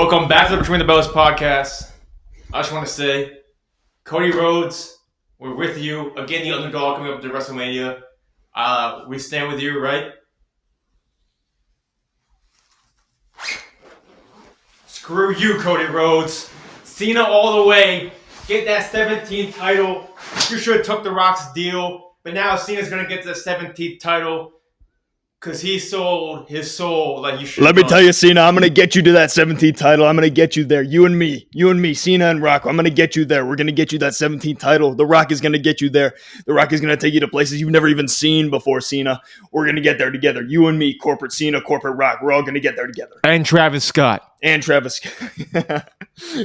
Welcome back to the Between the Bells podcast. I just want to say, Cody Rhodes, we're with you. Again, the underdog coming up to WrestleMania. We stand with you, right? Screw you, Cody Rhodes. Cena all the way. Get that 17th title. You should have took The Rock's deal. But now Cena's going to get the 17th title. Because he sold his soul like you should. Let me tell you, Cena, I'm going to get you to that 17th title. I'm going to get you there. You and me, Cena and Rock. I'm going to get you there. We're going to get you that 17th title. The Rock is going to get you there. The Rock is going to take you to places you've never even seen before, Cena. We're going to get there together. You and me, corporate Cena, corporate Rock. We're all going to get there together. And Travis Scott.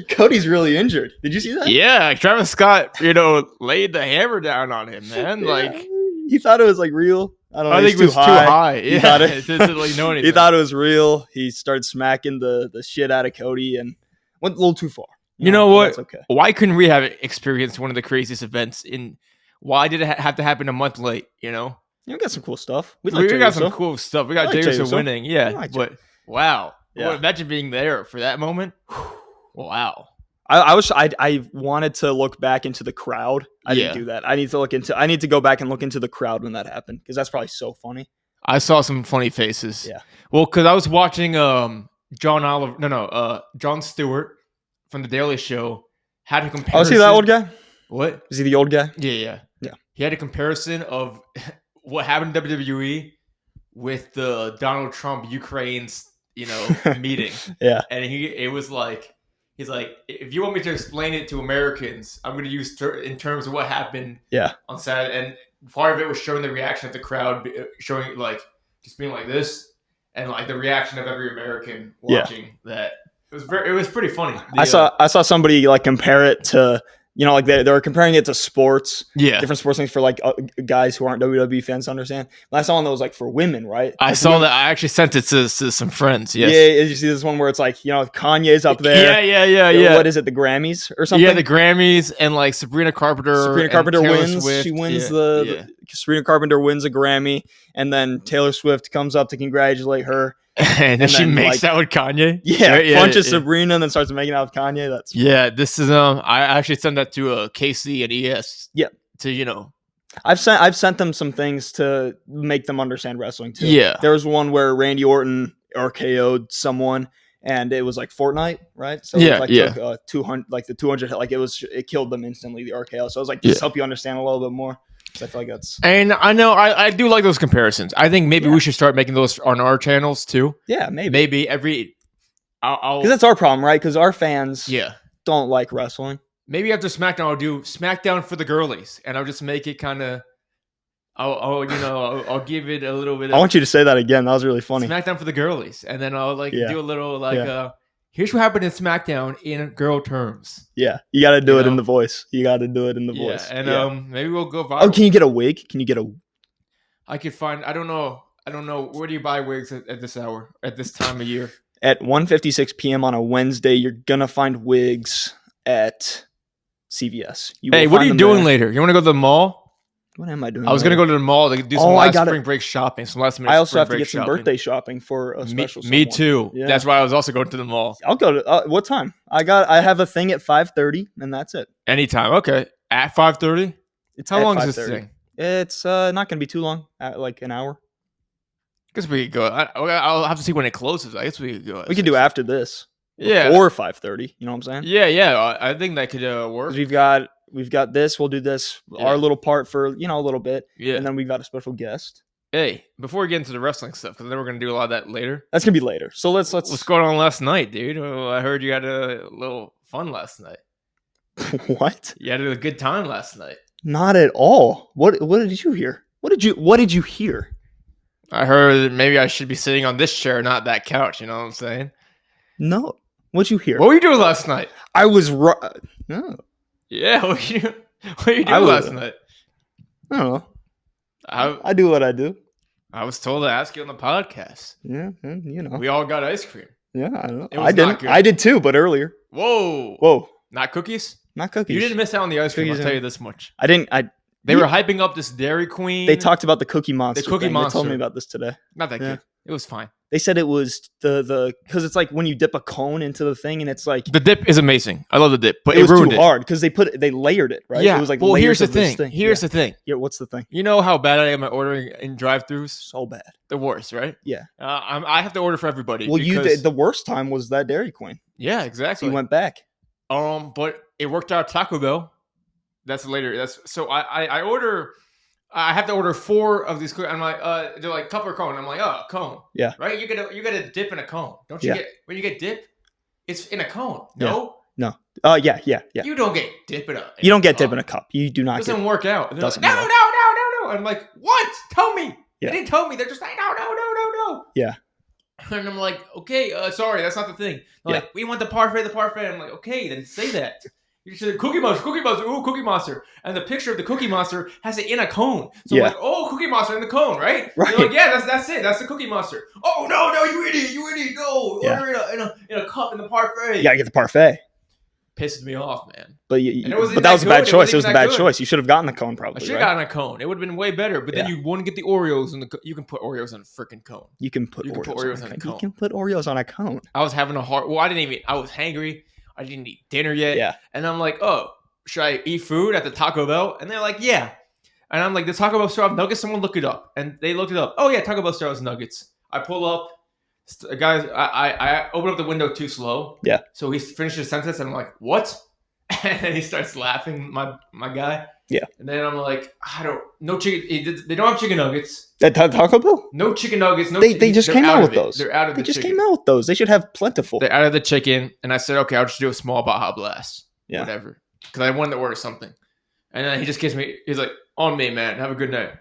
Cody's really injured. Did you see that? Yeah, Travis Scott, laid the hammer down on him, man. Yeah. He thought it was real. I think it was too high. Yeah, he thought it didn't really know anything. He thought it was real. He started smacking the shit out of Cody and went a little too far. You know what? That's okay. Why couldn't we have experienced one of the craziest events? Why did it have to happen a month late? We got some cool stuff. We got some cool stuff. We got Jey Uso winning. Yeah, but wow. Yeah. Imagine being there for that moment. Wow. I wanted to look back into the crowd. I didn't do that. I need to go back and look into the crowd when that happened because that's probably so funny. I saw some funny faces. Yeah. Well, because I was watching John Stewart from The Daily Show had a comparison. Oh, is he that old guy? What? Is he the old guy? Yeah. He had a comparison of what happened in WWE with the Donald Trump Ukraine's meeting. Yeah. And it was like. He's like, if you want me to explain it to Americans, I'm going to use in terms of what happened on Saturday. And part of it was showing the reaction of the crowd, showing just being like this, and the reaction of every American watching that. It was pretty funny. I saw somebody compare it to they were comparing it to sports, different sports things for guys who aren't WWE fans to understand. But I saw one that was for women, right? I saw that. I actually sent it to some friends. Yes. Yeah, you see this one where it's Kanye's up there. Yeah. What is it? The Grammys or something? Yeah, the Grammys and Sabrina Carpenter. Sabrina Carpenter wins. Swift. She wins Sabrina Carpenter wins a Grammy, and then Taylor Swift comes up to congratulate her. And then she makes out with Kanye. Punches Sabrina and then starts making out with Kanye. That's funny. This is I actually sent that to KC and ES. Yeah, to I've sent them some things to make them understand wrestling too. Yeah, there was one where Randy Orton RKO'd someone, and it was Fortnite, right? So it took 200, the 200 hit, it killed them instantly, the RKO. So I was just help you understand a little bit more. I feel like that's... And I know I do like those comparisons. I think maybe we should start making those on our channels too. Yeah, maybe. Maybe every... Because that's our problem, right? Because our fans don't like wrestling. Maybe after SmackDown, I'll do SmackDown for the girlies. And I'll just make it kind of... I'll give it a little bit of... I want you to say that again. That was really funny. SmackDown for the girlies. And then I'll do a little here's what happened in SmackDown in girl terms. Yeah, you got to do it in the voice. You got to do it in the voice. And maybe we'll go viral. Oh, can you get a wig? Can you get a... I could find... I don't know. Where do you buy wigs at this hour, at this time of year? At 1:56 p.m. on a Wednesday, you're going to find wigs at CVS. Hey, what are you doing later? You want to go to the mall? What am I doing? I was going to go to the mall to do some spring break shopping. Some last minute. I also have to get some birthday shopping for a special. Me too. Yeah. That's why I was also going to the mall. I'll go to what time? I have a thing at 5:30, and that's it. Anytime. Okay. At 5:30. How long is this thing? It's not going to be too long. An hour. I guess we could go. I'll have to see when it closes. I guess we could go. We could do after this. Yeah. Or 5:30. You know what I'm saying? Yeah. I think that could work. We've got this. We'll do this. Our little part for a little bit. Yeah. And then we've got a special guest. Hey, before we get into the wrestling stuff, because then we're gonna do a lot of that later. That's gonna be later. So let's. What's going on last night, dude? I heard you had a little fun last night. What? You had a good time last night. Not at all. What did you hear? What did you hear? I heard that maybe I should be sitting on this chair, not that couch. You know what I'm saying? No. What'd you hear? What were you doing last night? I was no. Yeah, what you doing last night? I don't know. I do what I do. I was told to ask you on the podcast. Yeah, we all got ice cream. Yeah, I know. I didn't. I did too, but earlier. Whoa! Not cookies. Not cookies. You didn't miss out on the ice cream. I'll tell you this much. I didn't. They were hyping up this Dairy Queen. They talked about the Cookie Monster. The Cookie Monster. They told me about this today. Not that good. It was fine. They said it was because it's like when you dip a cone into the thing and it's like the dip is amazing. I love the dip, but it was ruined too hard because they layered it, right? Yeah. It was like here's the thing. Here's the thing. Yeah, what's the thing? You know how bad I am at ordering in drive-thrus? So bad. The worst, right? Yeah. I have to order for everybody. Well, you did the worst time was that Dairy Queen. Yeah, exactly. So you went back. But it worked out Taco Bell. That's later. So I order. I have to order 4 of these. I'm like, they're like cup or cone. I'm like, oh, cone. Yeah. Right. You get a dip in a cone. Don't you get when you get dip? It's in a cone. No. No. Yeah. You don't get dip in a. You don't get dip in a cup. You do not. It doesn't work out. They're Doesn't like, no. I'm like, what? Tell me. Yeah. They didn't tell me. They're just like, no. Yeah. And I'm like, okay, sorry, that's not the thing. They're like, we want the parfait. I'm like, okay, then say that. You said Cookie Monster, ooh, Cookie Monster. And the picture of the Cookie Monster has it in a cone. So I'm like, oh, Cookie Monster in the cone, right? They're like, yeah, that's it. That's the Cookie Monster. Oh, no, you idiot. No, order it in a cup in the parfait. You gotta get the parfait. Pisses me off, man. But that was a bad choice. It was a bad choice. You should have gotten the cone probably. I should have gotten a cone. It would have been way better. But then you wouldn't get the Oreos you can put Oreos on a freaking cone. You can put Oreos on a cone. You can put Oreos on a cone. I was having a hard. Well, I was hangry. I didn't eat dinner yet. Yeah. And I'm like, oh, should I eat food at the Taco Bell? And they're like, yeah. And I'm like, the Taco Bell store have nuggets? Someone look it up. And they looked it up. Oh, yeah, Taco Bell store has nuggets. I pull up. Guys, I open up the window too slow. Yeah. So he finished his sentence, and I'm like, what? And then he starts laughing, my guy. Yeah. And then I'm like, no chicken. They don't have chicken nuggets. At Taco Bell? No chicken nuggets. No. They just came out with those. They're out of the chicken. They just came out with those. They should have plentiful. They're out of the chicken. And I said, okay, I'll just do a small Baja Blast. Yeah. Whatever. Because I wanted to order something. And then he just gives me, he's like, on me, man. Have a good night.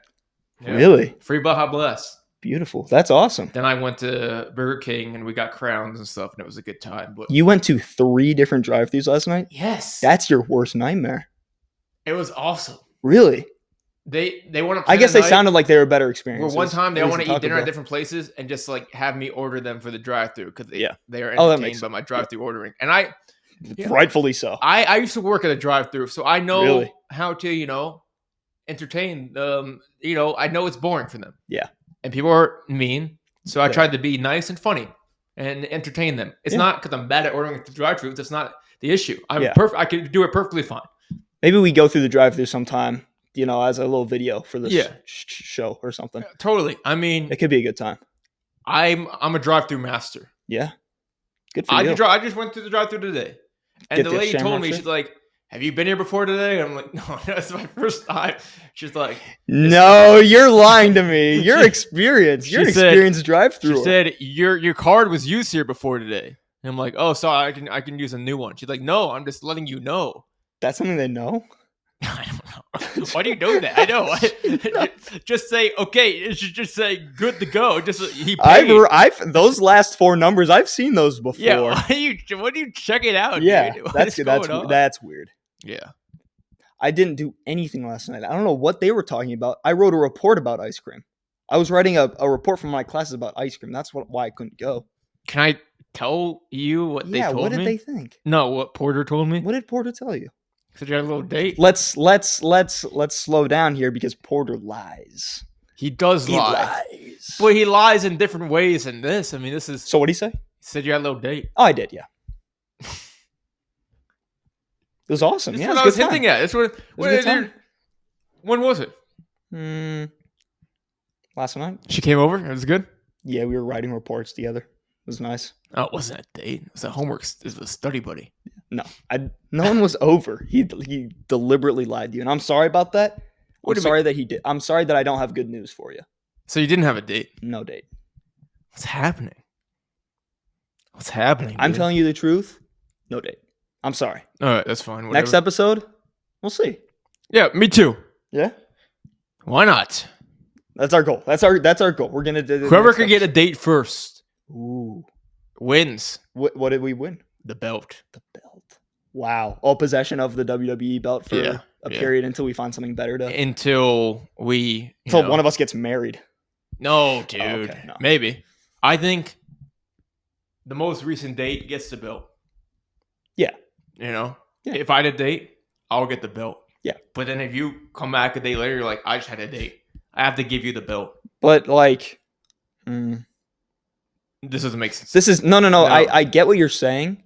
Yeah. Really? Free Baja Blast. Beautiful. That's awesome. Then I went to Burger King and we got crowns and stuff, and it was a good time. But you went to 3 different drive-thrus last night? Yes. That's your worst nightmare. It was awesome. Really? They want to. I guess they sounded like they were better experiences. Well, one time they want to eat dinner at different places and just like have me order them for the drive-thru because they are entertained by my drive-thru ordering, and rightfully so. I used to work at a drive-thru, so I know how to entertain them. I know it's boring for them. Yeah. And people are mean, so I tried to be nice and funny and entertain them. It's not because I'm bad at ordering at the drive-thru. That's not the issue. I could do it perfectly fine. Maybe we go through the drive-thru sometime, as a little video for this show or something. Totally. I mean, it could be a good time. I'm a drive-thru master. Yeah. Good for you. I just went through the drive-thru today, and the lady told me, she's like, have you been here before today? I'm like, no, that's my first time. She's like, no, you're lying to me. You're experienced. You're an experienced drive-thru. She said your card was used here before today. And I'm like, oh, sorry, I can use a new one. She's like, no, I'm just letting you know. That's something they know? I don't know. Why do you know that? I know. Just say, okay. It should just say good to go. Just he paid. Those last 4 numbers, I've seen those before. Yeah, why do you check it out? Yeah, dude? that's weird. Yeah. I didn't do anything last night. I don't know what they were talking about. I wrote a report about ice cream. I was writing a report from my classes about ice cream. That's why I couldn't go. Can I tell you what they told me? Yeah, what did they think? No, what Porter told me. What did Porter tell you? Said you had a little date. Let's slow down here because Porter lies. He does lie. He lies. But he lies in different ways than this. I mean, this is. So what did he say? He said you had a little date. Oh, I did, yeah. It was awesome. That's yeah, what I was hinting at. That's what when was it? Last night. She came over. It was good. Yeah, we were writing reports together. It was nice. Oh, it wasn't a date. It was a homework. It was a study buddy. No, no one was over. He deliberately lied to you, and I'm sorry about that. I'm sorry that he did. I'm sorry that I don't have good news for you. So you didn't have a date? No date. What's happening? What's happening? I'm telling you the truth. No date. I'm sorry. All right, that's fine. Whatever. Next episode, we'll see. Yeah, me too. Yeah. Why not? That's our goal. That's our goal. We're gonna do whoever can get a date first. Ooh. Wins. What did we win? The belt. The belt. Wow. All possession of the WWE belt for a period until we find something better to. Until one of us gets married. No, dude. Oh, okay, no. Maybe. I think the most recent date gets the belt. Yeah. If I had a date, I'll get the belt. Yeah. But then if you come back a day later, you're like, I just had a date. I have to give you the belt. But like, this doesn't make sense. This is no. I get what you're saying.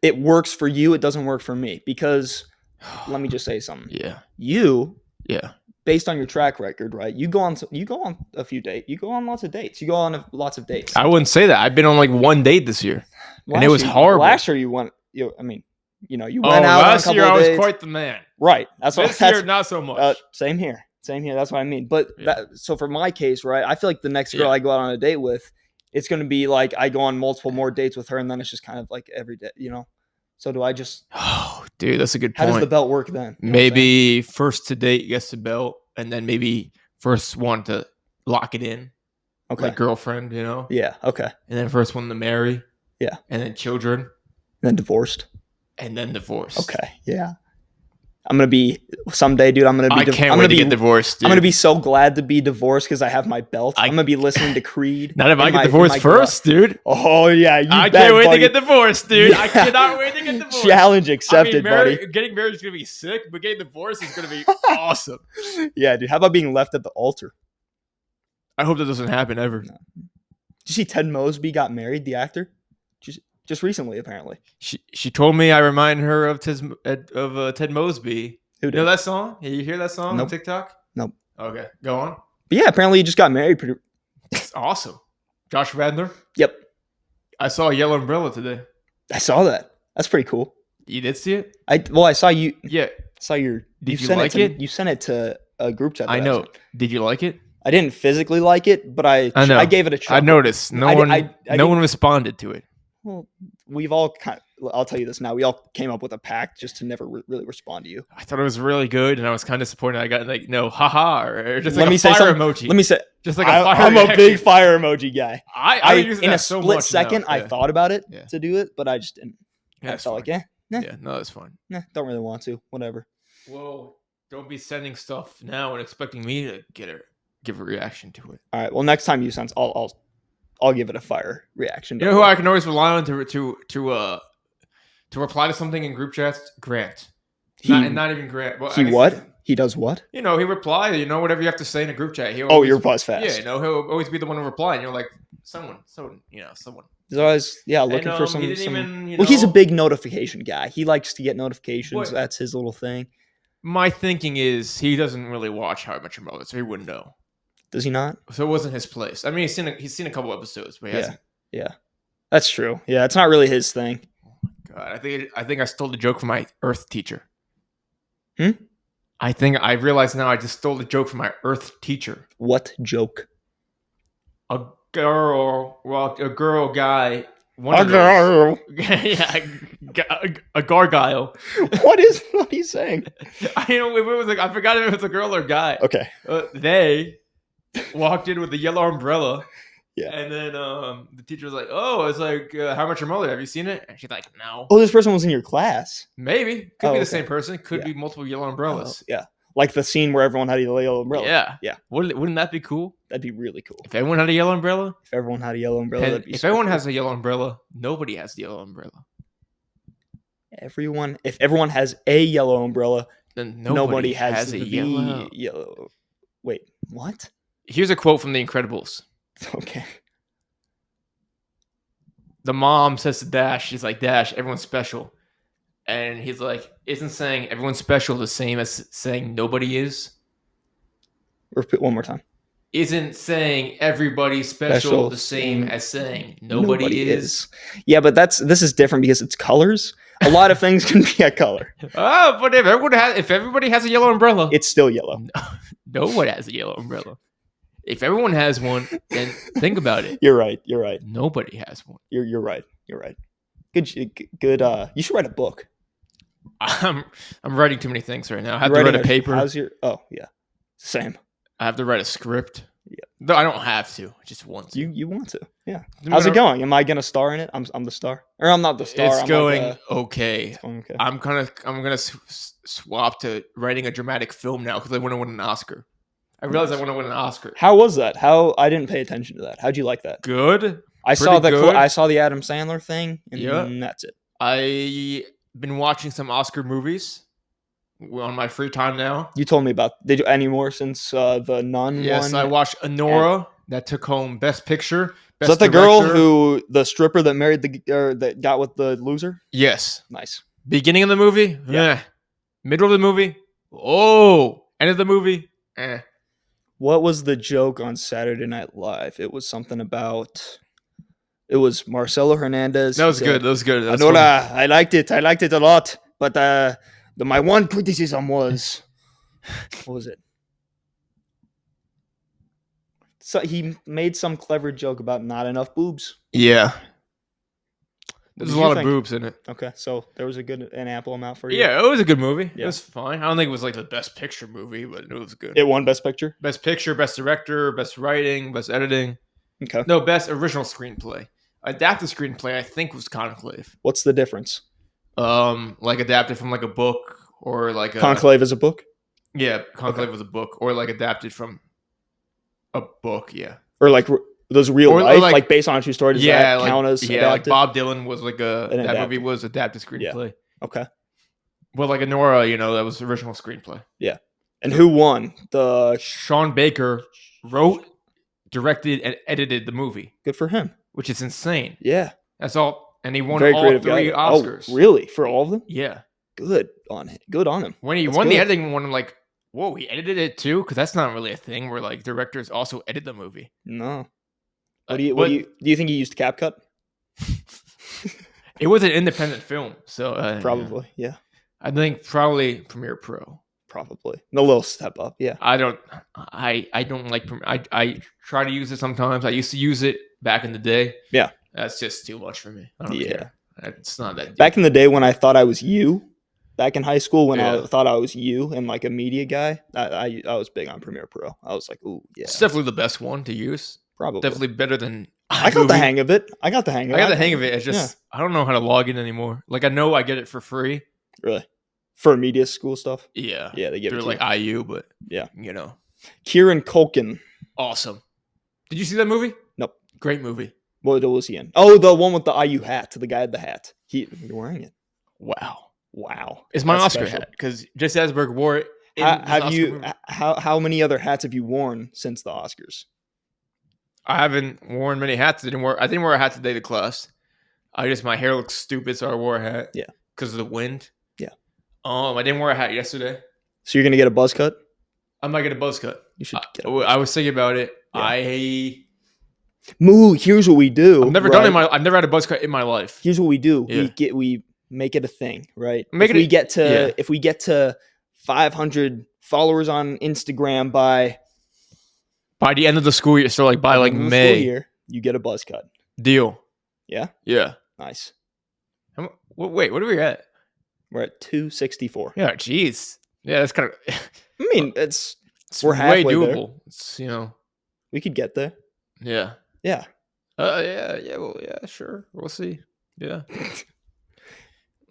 It works for you. It doesn't work for me because let me just say something. Yeah. Yeah. Based on your track record, right? You go on a few dates. You go on lots of dates. You go on lots of dates. I wouldn't say that. I've been on like one date this year, and it was horrible. Last year you went. You went out. Last on a year couple I of was dates. quite the man. Right. That's what. This year, not so much. Same here. That's what I mean. But so for my case, right? I feel like the next girl I go out on a date with, it's going to be like I go on multiple more dates with her, and then it's just kind of like every day, So do I just? Oh, dude, that's a good point. How does the belt work then? Maybe first to date gets the belt, and then maybe first one to lock it in. Okay. Like girlfriend, Yeah. Okay. And then first one to marry. Yeah. And then children. And then divorced. And then divorced. Okay. Yeah. I'm gonna be someday, dude. I can't wait to get divorced, dude. I'm gonna be so glad to be divorced because I have my belt. I'm gonna be listening to Creed. Not if I get divorced first, dude. Oh yeah, I can't wait to get divorced, dude. Yeah. I cannot wait to get divorced. Challenge accepted, buddy. Getting married is gonna be sick, but getting divorced is gonna be awesome. Yeah, dude. How about being left at the altar? I hope that doesn't happen ever. No. Did you see Ted Mosby got married? The actor. Just recently, apparently. She told me I remind her of Ted Mosby. Who did? You know that song? You hear that song on TikTok? Nope. Okay, go on. But yeah, apparently he just got married. It's awesome. Josh Radnor? Yep. I saw a yellow umbrella today. I saw that. That's pretty cool. You did see it? I saw you. Yeah. Saw your. Did you like it? You sent it to a group chat. I know. Did you like it? I didn't physically like it, but I gave it a try. I noticed. No one responded to it. Well, we've all I'll tell you this now. We all came up with a pact just to never really respond to you. I thought it was really good, and I was kind of disappointed. I got haha, or just like a fire emoji. Let me say, just like a fire I'm a big fire emoji guy. I use in a so split much second, now. I thought about it to do it, but I just didn't. Yeah, I felt like, yeah, no, that's fine. Don't really want to. Whatever. Well, don't be sending stuff now and expecting me to give a reaction to it. All right. Well, next time you send, I'll give it a fire reaction. You know who I can always rely on to reply to something in group chats? Grant. Not even Grant. Well, He does what? He replies. Whatever you have to say in a group chat. Your reply's fast. Yeah, he'll always be the one to reply, and you're like, someone. He's always looking for some. He's a big notification guy. He likes to get notifications. That's his little thing. My thinking is he doesn't really watch How I Met Your Mother, so he wouldn't know. Does he not? So it wasn't his place. I mean, he's seen a couple episodes, but he hasn't. Yeah, that's true. Yeah, it's not really his thing. Oh my god, I think I stole the joke from my Earth teacher. I think I realize now I just stole the joke from my Earth teacher. What joke? A girl, guy. Yeah, a gargoyle. What is he saying? I forgot if it was a girl or a guy. Okay. They walked in with a yellow umbrella. Yeah. And then the teacher was like, "Oh, it's like How Much Your Mother? Have you seen it?" And she's like, "No." Oh, this person was in your class. Maybe could be the same person. Could be multiple yellow umbrellas. Yeah. Like the scene where everyone had a yellow umbrella. Yeah. Wouldn't that be cool? That'd be really cool. If everyone had a yellow umbrella? If everyone had a yellow umbrella, that'd be if everyone has a yellow umbrella, nobody has the yellow umbrella. If everyone has a yellow umbrella, then nobody has a yellow. Wait, what? Here's a quote from The Incredibles. Okay. The mom says to Dash, she's like, "Dash, everyone's special." And he's like, "Isn't saying everyone's special the same as saying nobody is?" Repeat one more time. Isn't saying everybody's special the same as saying nobody is? Yeah, but this is different because it's colors. A lot of things can be a color. Oh, but if everybody has a yellow umbrella, it's still yellow. No one has a yellow umbrella. If everyone has one, then think about it. You're right. Nobody has one. You're right. Good. You should write a book. I'm writing too many things right now. I have to write a paper. Same. I have to write a script. Yeah. No, I don't have to. I just want to. You want to? Yeah. How's it going? Am I gonna star in it? I'm the star, or I'm not the star. It's going okay. It's going okay. I'm gonna swap to writing a dramatic film now because I want to win an Oscar. I realized I want to win an Oscar. How was that? I didn't pay attention to that. How'd you like that? Good. I saw the Adam Sandler thing, and that's it. I've been watching some Oscar movies. on my free time now. You told me about. Did you any more since the Nun one? Yes, I watched Anora that took home Best Picture. Is that the girl the stripper that married that got with the loser? Yes. Nice. Beginning of the movie? Yeah. Middle of the movie? Oh. End of the movie? What was the joke on Saturday Night Live? It was something about. It was Marcelo Hernandez. That was good. That was good. Anora, I liked it. I liked it a lot. But my one criticism was, what was it? So he made some clever joke about not enough boobs. Yeah. There's a lot of boobs in it. Okay, so there was an ample amount for you. Yeah, it was a good movie. Yeah. It was fine. I don't think it was like the best picture movie, but it was good. It won Best Picture? Best Picture, Best Director, Best Writing, Best Editing. Okay. No, Best Original Screenplay. Adapted screenplay, I think, was Conclave. What's the difference? Like adapted from like a book or like a... Conclave is a book? Yeah, Conclave was a book, or like adapted from a book, yeah. Or like those real life, like based on a true story. Does that count as adapted? Like Bob Dylan was like that movie was adapted screenplay. Yeah. Okay. Well, like Anora, that was original screenplay. Yeah. And who won? Sean Baker wrote, directed, and edited the movie. Good for him. Which is insane. Yeah. That's all. And he won all 3 Oscars. Oh, really? For all of them? Yeah. Good on him. When he won the editing one, I'm like, whoa, he edited it too? Because that's not really a thing where like directors also edit the movie. No. Do you think he used CapCut? It was an independent film, so probably, yeah. I think probably Premiere Pro. Probably a little step up, yeah. I don't like Premiere. I try to use it sometimes. I used to use it back in the day. Yeah, that's just too much for me. I don't care. It's not that deep. Back in the day when I thought I was you, back in high school when I thought I was you and like a media guy, I was big on Premiere Pro. I was like, ooh, yeah. It's definitely the best one to use. Probably. Definitely better than I got the hang of it. I got the hang of it. It's just I don't know how to log in anymore. Like I know I get it for free. Really? For media school stuff? Yeah. Yeah, they give it to like IU, but yeah. Kieran Culkin. Awesome. Did you see that movie? Nope. Great movie. What was he in? Oh, the one with the IU hat. The guy had the hat. You're wearing it. Wow. It's my Oscar hat because Jesse Eisenberg wore it. How many other hats have you worn since the Oscars? I haven't worn many hats. I didn't wear a hat today to class. My hair looks stupid, so I wore a hat. Yeah. Because of the wind. Yeah. I didn't wear a hat yesterday. So you're gonna get a buzz cut? I might get a buzz cut. You should. I was thinking about it. Yeah. Here's what we do. I've never had a buzz cut in my life. Here's what we do. Yeah. We make it a thing, right? If we get to 500 followers on Instagram by the end of the school year, so like by like May, year, you get a buzz cut. Deal. Yeah. Yeah. Nice. Wait, what are we at? We're at 264. Yeah. Jeez. Yeah, that's kind of. I mean, we're halfway way doable. There. It's we could get there. Yeah. Yeah. Yeah. Well, yeah. Sure. We'll see. Yeah.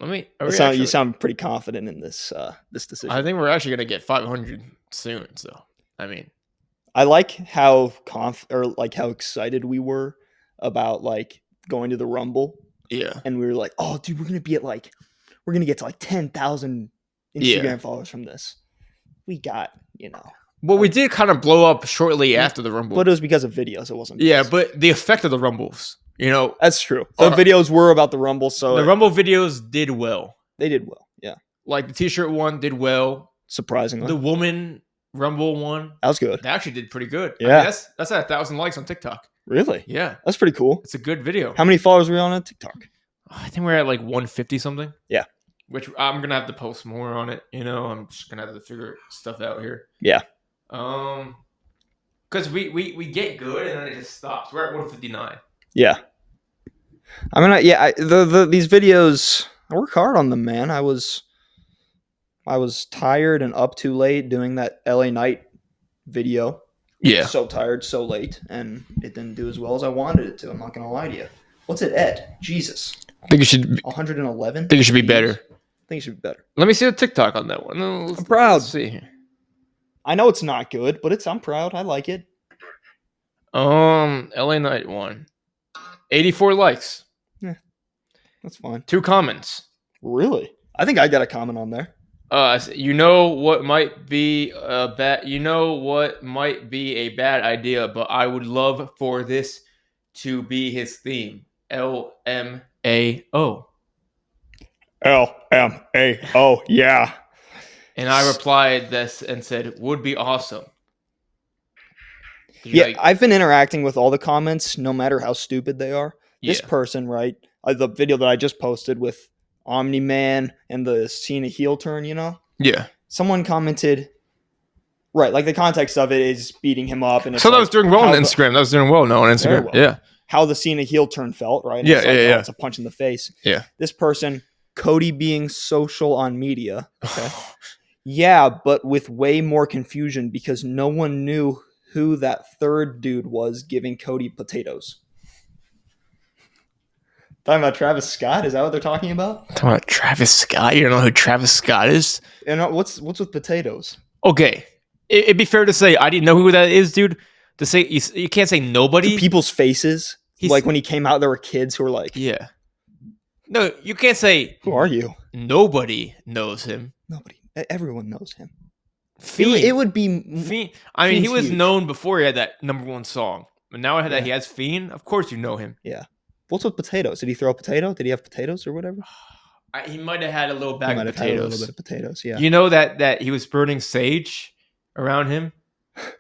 You sound pretty confident in this decision. I think we're actually gonna get 500 soon. So I mean, I like how how excited we were about like going to the Rumble. Yeah. And we were like, oh, dude, we're gonna get to like 10,000 Instagram followers from this. We got, Well, we did kind of blow up shortly after the Rumble. But it was because of videos. It wasn't. Yeah, but the effect of the Rumbles, That's true. The videos were about the Rumble, so. The Rumble videos did well. They did well, yeah. Like the t-shirt one did well. Surprisingly. The woman Rumble one. That was good. That actually did pretty good. Yeah. That's at 1,000 likes on TikTok. Really? Yeah. That's pretty cool. It's a good video. How many followers were you on TikTok? I think we're at like 150 something. Yeah. Which I'm going to have to post more on it. I'm just going to have to figure stuff out here. Yeah. Because we get good and then it just stops. We're at 159. Yeah. These videos, I work hard on them, man. I was tired and up too late doing that LA Night video. Yeah. So tired, so late, and it didn't do as well as I wanted it to. I'm not going to lie to you. What's it at? Jesus. I think it should 111? I think it should be better. I think it should be better. Let me see the TikTok on that one. I'm proud. Let's see. I know it's not good, but I'm proud. I like it. LA Night one. 84 likes. Yeah. That's fine. 2 comments. Really? I think I got a comment on there. You know what might be a bad. You know what might be a bad idea, but I would love for this to be his theme. LMAO. LMAO. Yeah. And I replied this and said, "Would be awesome." Yeah, I've been interacting with all the comments, no matter how stupid they are. This person, right? The video that I just posted with Omni Man and the Cena heel turn, Yeah. Someone commented, right? Like the context of it is beating him up, and it's so that was doing well on Instagram. That was doing well now on Instagram. Well. Yeah. How the Cena heel turn felt, right? And yeah, yeah. It's a punch in the face. Yeah. This person, Cody, being social on media. Okay. Yeah, but with way more confusion because no one knew who that third dude was giving Cody potatoes. Talking about Travis Scott? Is that what they're talking about? Talking about Travis Scott? You don't know who Travis Scott is? And what's with potatoes? Okay. It'd be fair to say I didn't know who that is, dude. To say you can't say nobody. To people's faces. Like when he came out, there were kids who were like, yeah. No, you can't say. Who are you? Nobody knows him. Nobody. Everyone knows him. Fiend. It would be. Fiend. I mean, he was known before he had that #1 song. But now that he has Fiend, of course you know him. Yeah. What's with potatoes? Did he throw a potato? Did he have potatoes or whatever? He might have had a little bag of potatoes. Had a little bit of potatoes, yeah. You know that he was burning sage around him?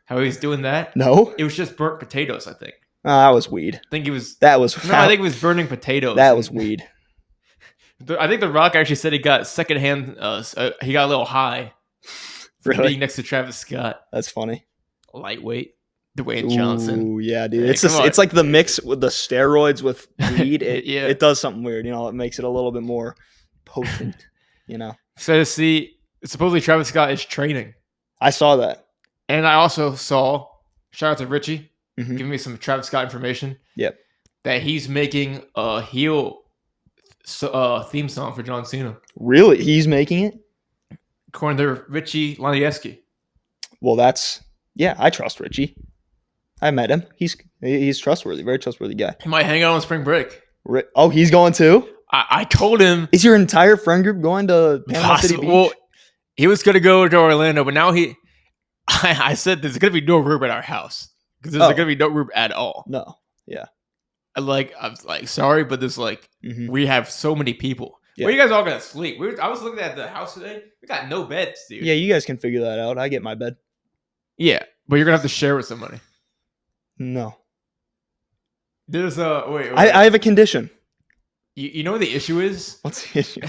How he was doing that? No. It was just burnt potatoes, I think. That was weed. I think he was. That was. No, I think it was burning potatoes. That was weed. I think The Rock actually said he got secondhand. He got a little high. Really? Being next to Travis Scott. That's funny. Lightweight. Dwayne Johnson. Ooh, yeah, dude. It's like the mix with the steroids with weed. It does something weird. It makes it a little bit more potent. So to see, supposedly Travis Scott is training. I saw that, and I also saw. Shout out to Richie. Giving me some Travis Scott information. Yep. That he's making a heel theme song for John Cena. Really? He's making it? According to Richie Lanieski. Well, I trust Richie. I met him. He's trustworthy. Very trustworthy guy. He might hang out on spring break. Oh, he's going too? I told him. Is your entire friend group going to Panama City Beach? Well, he was going to go to Orlando, but now I said there's going to be no room at our house. Because there's going to be no room at all. No. Yeah. I was like, sorry, but there's we have so many people. Yeah. Where are you guys all going to sleep? I was looking at the house today. We got no beds, dude. Yeah, you guys can figure that out. I get my bed. Yeah, but you're going to have to share with somebody. No. There's wait. I have a condition. You know what the issue is? What's the issue?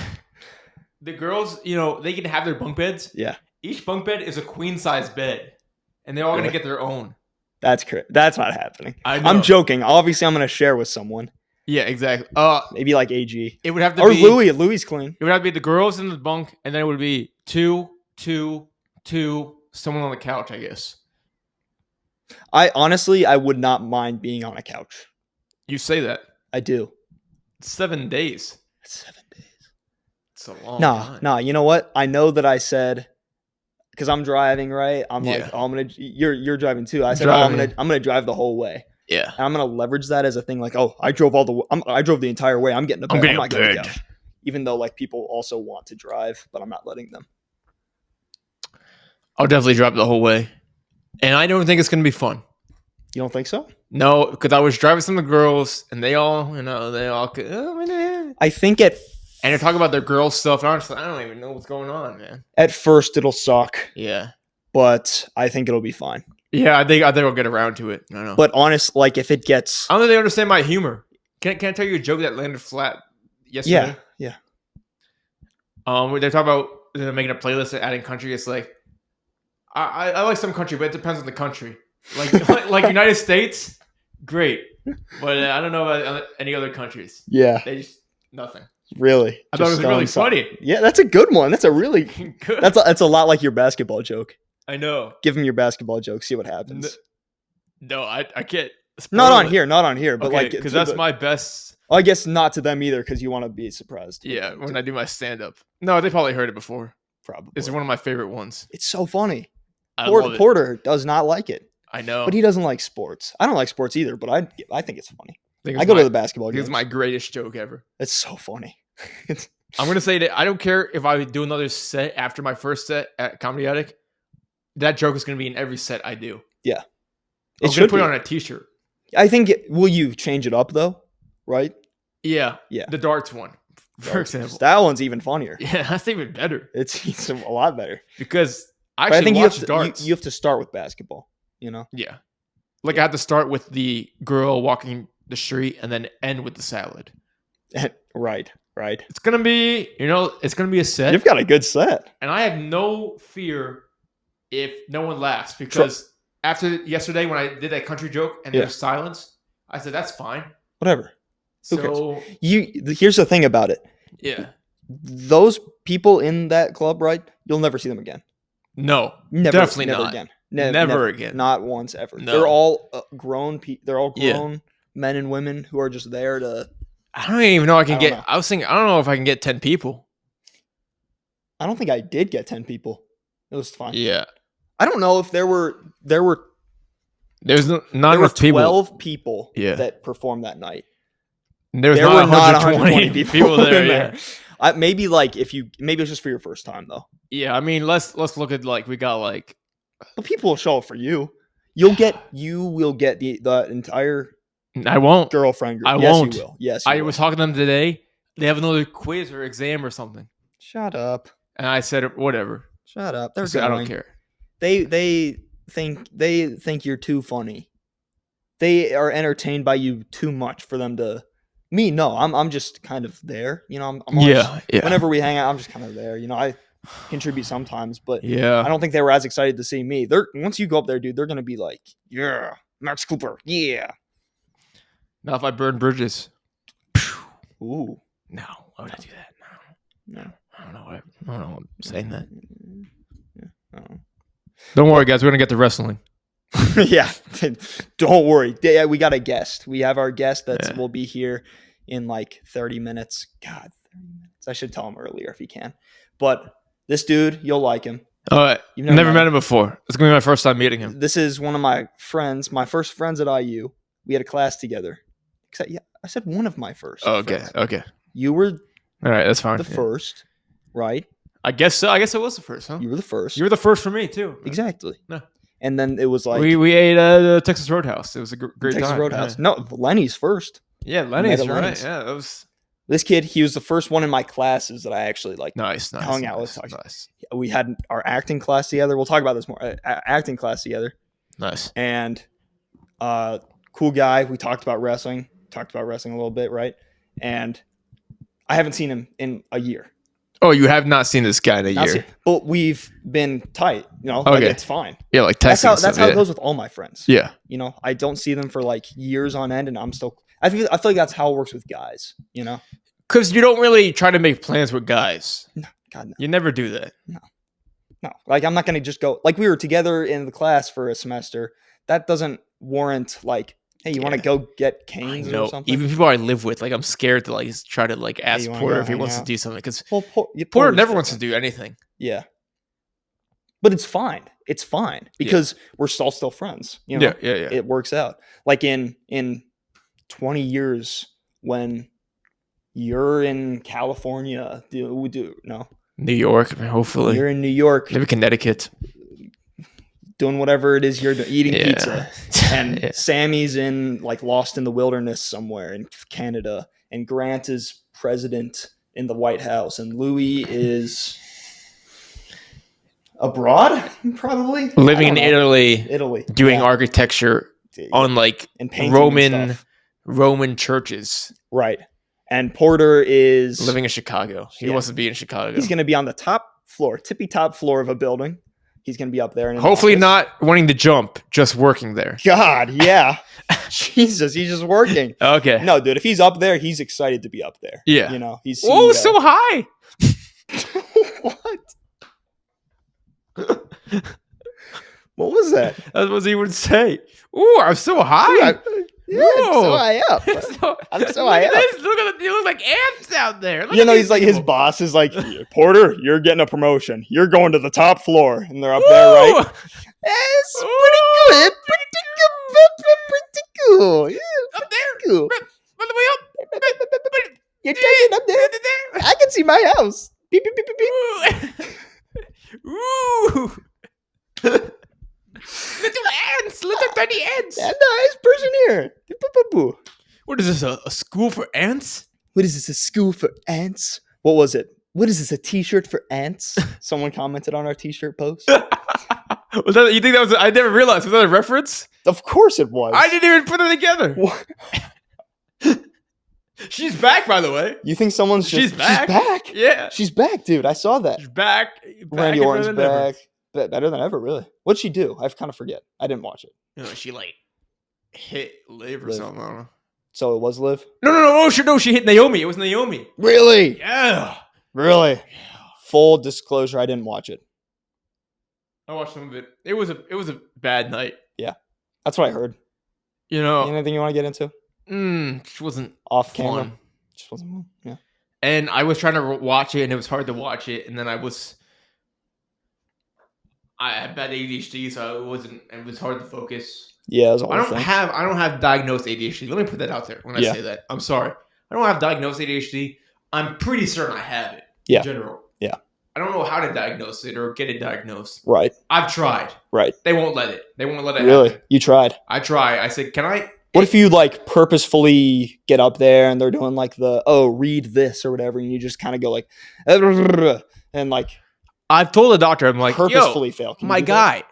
The girls, they can have their bunk beds. Yeah. Each bunk bed is a queen size bed, and they're all going to get their own. That's correct. That's not happening. I'm joking. Obviously, I'm going to share with someone. Yeah, exactly. Maybe like AG. It would have to be Louis. Louis clean. It would have to be the girls in the bunk, and then it would be two, someone on the couch, I guess. I would not mind being on a couch. You say that. I do. 7 days. 7 days. It's a long time. Nah. You know what? I know that I said because I'm driving, right? I'm like, I'm gonna. You're driving too. I said, I'm gonna drive the whole way. Yeah. And I'm gonna leverage that as a thing. Like, I drove the entire way. I'm getting a bed. I'm not getting a couch. Even though people also want to drive, but I'm not letting them. I'll definitely drive the whole way, and I don't think it's gonna be fun. You don't think so? No, because I was driving some of the girls, and they all. I think and they're talking about their girl stuff. And honestly, I don't even know what's going on, man. At first, it'll suck. Yeah, but I think it'll be fine. Yeah, I think I'll get around to it. I don't know. But honestly, if it gets, I don't think they understand my humor. Can I tell you a joke that landed flat yesterday? Yeah. They're talking about making a playlist and adding country. It's like I like some country, but it depends on the country. Like United States, great, but I don't know about any other countries. Yeah, they just nothing. Really, I thought it was really funny. Yeah, that's a good one. That's a really good. That's a lot like your basketball joke. I know. Give him your basketball joke. See what happens. No, I can't. Not on here, but okay, because that's my best. I guess not to them either, because you want to be surprised. Yeah, when I do my stand up. No, they probably heard it before. Probably. It's one of my favorite ones. It's so funny. Love it. Porter does not like it. I know, but he doesn't like sports. I don't like sports either, but I think it's funny. I go to the basketball games. It's my greatest joke ever. It's so funny. I'm gonna say that I don't care if I do another set after my first set at Comedy Attic. That joke is gonna be in every set I do. Yeah, I'm gonna put it on a T-shirt. I think. Will you change it up though? Right? Yeah. Yeah. The darts one, for example. That one's even funnier. Yeah, that's even better. It's a lot better because I think darts. You have to start with basketball. You know? Yeah. Like I have to start with the girl walking the street and then end with the salad. Right. It's gonna be, it's gonna be a set. You've got a good set, and I have no fear if no one laughs because after yesterday when I did that country joke and there's silence, I said that's fine. Whatever. So here's the thing about it. Yeah. Those people in that club, right? You'll never see them again. No, definitely never not again. Never again. Not once ever. No. They're all grown. They're all grown men and women who are just there to. I don't even know I can get. I was thinking. I don't know if I can get 10 people. I don't think I did get 10 people. It was fine. Yeah. I don't know if there were. There's not enough people. 12 people that performed that night. There were not 120 people there. Yeah. Maybe maybe it's just for your first time though. Yeah, I mean, let's look at we got But people will show up for you. You will get the entire. I won't. Girlfriend group. I won't. You will. Yes, I was talking to them today. They have another quiz or exam or something. Shut up. And I said, whatever. Shut up. I don't care. They think you're too funny. They are entertained by you too much for them to. Me, no. I'm just kind of there. I'm always, whenever we hang out, I'm just kind of there. I contribute sometimes, but I don't think they were as excited to see me. Once you go up there, dude, they're gonna be like, yeah, Max Cooper, yeah. Now if I burn bridges. Ooh. No, why would I do that? No. I don't know why I'm saying that. Yeah. Don't worry, guys. We're going to get to wrestling. Yeah. Don't worry. Yeah, we got a guest. We have our guest that will be here in 30 minutes. God, 30 minutes. I should tell him earlier if he can. But this dude, you'll like him. All right. You've never met him before. It's going to be my first time meeting him. This is one of my friends, my first friends at IU. We had a class together. I said one of my first. Oh, okay. Friends. Okay. You were all right. That's fine. The first, right? I guess so. I guess it was the first, huh? You were the first. You were the first for me too. Exactly. No. And then it was we ate at the Texas Roadhouse. It was a great Texas time. Roadhouse. Yeah. No, Lenny's first. Yeah, Lenny's right. Yeah, that was. This kid, he was the first one in my classes that I actually nice hung out with. Nice. We had our acting class together. We'll talk about this more. Acting class together. Nice. And cool guy. We talked about wrestling a little bit, right? And I haven't seen him in a year. Oh, you have not seen this guy in a year? But we've been tight, Okay. It's fine. Yeah, texting. That's how it goes with all my friends. Yeah. I don't see them for years on end, and I'm still. I feel like that's how it works with guys. Because you don't really try to make plans with guys. No, God no. You never do that. No. I'm not gonna just go. We were together in the class for a semester. That doesn't warrant hey, you want to go get canes or something? Even people I live with, I'm scared to try to ask Porter if he wants to do something because Porter never wants to do anything. Yeah, but it's fine. It's fine because we're still friends. Yeah. It works out. In 20 years when you're in California, no New York, hopefully you're in New York, maybe Connecticut. Doing whatever it is you're doing, eating pizza, and Sammy's in lost in the wilderness somewhere in Canada, and Grant is president in the White House, and Louis is abroad, probably living in Italy, doing architecture on and Roman churches, right? And Porter is living in Chicago. He wants to be in Chicago. He's going to be on the tippy top floor of a building. He's going to be up there. Hopefully not wanting to jump, just working there. God, yeah. Jesus, he's just working. Okay. No, dude, if he's up there, he's excited to be up there. Yeah. He's CEO. Oh, so high. What? What was that? That's what he would say. Ooh, I'm so high. Yeah, I'm so high up. I'm so high up. You look like ants out there. He's his boss is Porter, you're getting a promotion. You're going to the top floor. And they're up there, right? It's pretty good. Pretty cool. Yeah, up there. Cool. All the way up. You're taking up there. I can see my house. Beep, beep, beep, beep, beep. Ooh. Little ants, little tiny ants. And nice person here. What is this, a school for ants? What is this, a school for ants? What was it? What is this, a t-shirt for ants? Someone commented on our t-shirt post. Was that, you think that was, I never realized, was that a reference? Of course it was. I didn't even put it together. What? She's back, by the way. You think someone's just... She's back. She's back? Yeah. She's back, dude. I saw that. She's back. Randy Orton's back. Better than ever, really. What'd she do? I kind of forget. I didn't watch it. No, she like hit Liv or something. I don't know. So it was Liv? No, she hit Naomi. It was Naomi. Really? Yeah. Really? Yeah. Full disclosure, I didn't watch it. I watched some of it. It was a bad night. Yeah. That's what I heard. You know. Anything you want to get into? She wasn't off camera. fun. Just wasn't fun. Yeah. And I was trying to watch it, and it was hard to watch it. And then I had bad ADHD, so it was hard to focus. Yeah, it was I don't have diagnosed ADHD. Let me put that out there when I say that. I'm sorry. I don't have diagnosed ADHD. I'm pretty certain I have it. Yeah. In general. Yeah. I don't know how to diagnose it or get it diagnosed. Right. I've tried. Right. They won't let it. Really? Happen. You tried? I try. I said, can I? What if you like purposefully get up there and they're doing like read this or whatever, and you just kind of go like, and like. I've told the doctor, I'm like, purposefully fail. My guy.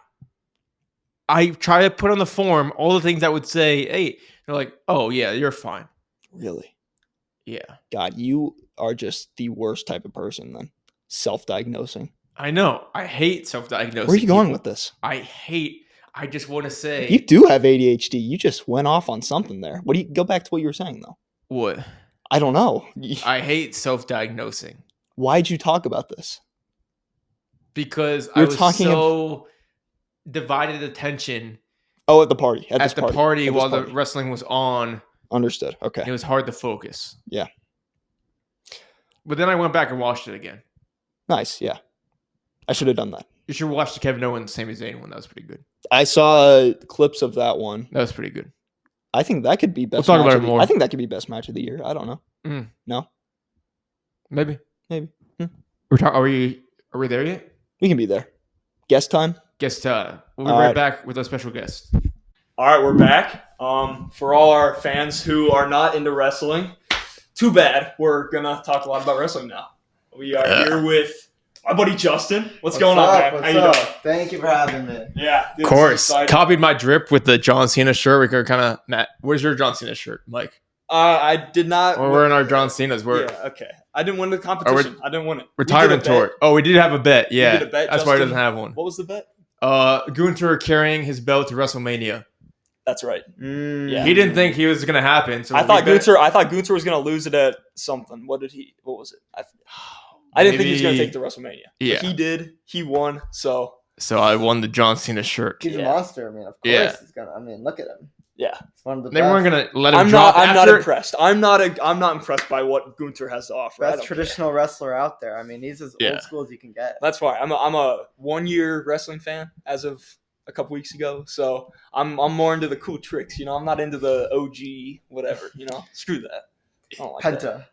I try to put on the form all the things that would say, hey, they're like, oh yeah, you're fine. Really? Yeah. God, you are just the worst type of person then. Self-diagnosing. I know. I hate self-diagnosing. Where are you going with this? I just want to say. You do have ADHD. You just went off on something there. Go back to what you were saying though. What? I don't know. I hate self-diagnosing. Why'd you talk about this? Because I was so divided attention. Oh, at the party. At the party while the wrestling was on. Understood. Okay. It was hard to focus. Yeah. But then I went back and watched it again. Nice. Yeah. I should have done that. You should watch the Kevin Owens Sami Zayn one. That was pretty good. I saw clips of that one. That was pretty good. I think that could be best. We'll talk about it more. I think that could be best match of the year. I don't know. No. Maybe. Hmm. Are we there yet? We can be there. Guest time. We'll be right back with our special guest. All right, we're back. For all our fans who are not into wrestling, too bad. We're gonna talk a lot about wrestling now. We are here with my buddy Justin. What's going on, man? How you doing? Thank you for having me. Yeah, of course. Copied my drip with the John Cena shirt. We could kind of Matt. Where's your John Cena shirt, Mike? I did not. We're wearing our John Cena's. Yeah, okay. I didn't win the competition. I didn't win it. Retirement tour. Oh, we did have a bet. Yeah, we did a bet, that's Justin. why he doesn't have one. What was the bet? Gunther carrying his belt to WrestleMania. That's right. Yeah. He didn't think he was gonna happen. So I thought Gunther was gonna lose it at something. What was it? I didn't think he was gonna take the WrestleMania. Yeah, but he did. He won. So I won the John Cena shirt. He's a monster. I mean, of course he's gonna. I mean, look at him. Yeah, it's one of the they best. weren't gonna let him drop. I'm not impressed. I'm not impressed by what Gunther has to offer. Best traditional wrestler out there. I mean, he's as old school as you can get. That's why I'm a 1 year wrestling fan as of a couple weeks ago. So I'm more into the cool tricks. You know, I'm not into the OG whatever. You know, screw that. I don't like Penta. That.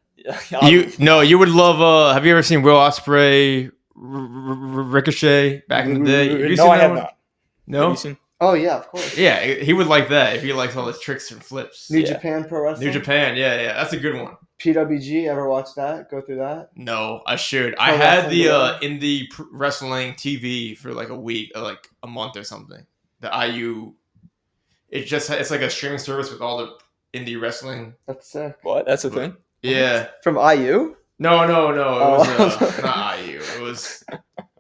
Yeah, you would love. Have you ever seen Will Ospreay Ricochet back in the day? No, I have not. No. Oh yeah, of course. Yeah, he would like that if he likes all the tricks and flips. New Japan Pro Wrestling. New Japan, yeah, that's a good one. PWG, ever watch that? Go through that? No, I should. I had the indie wrestling TV for like a week, or like a month or something. The IU, it's like a streaming service with all the indie wrestling. That's sick. What? That's a thing? Yeah. From IU? No. It was not IU. It was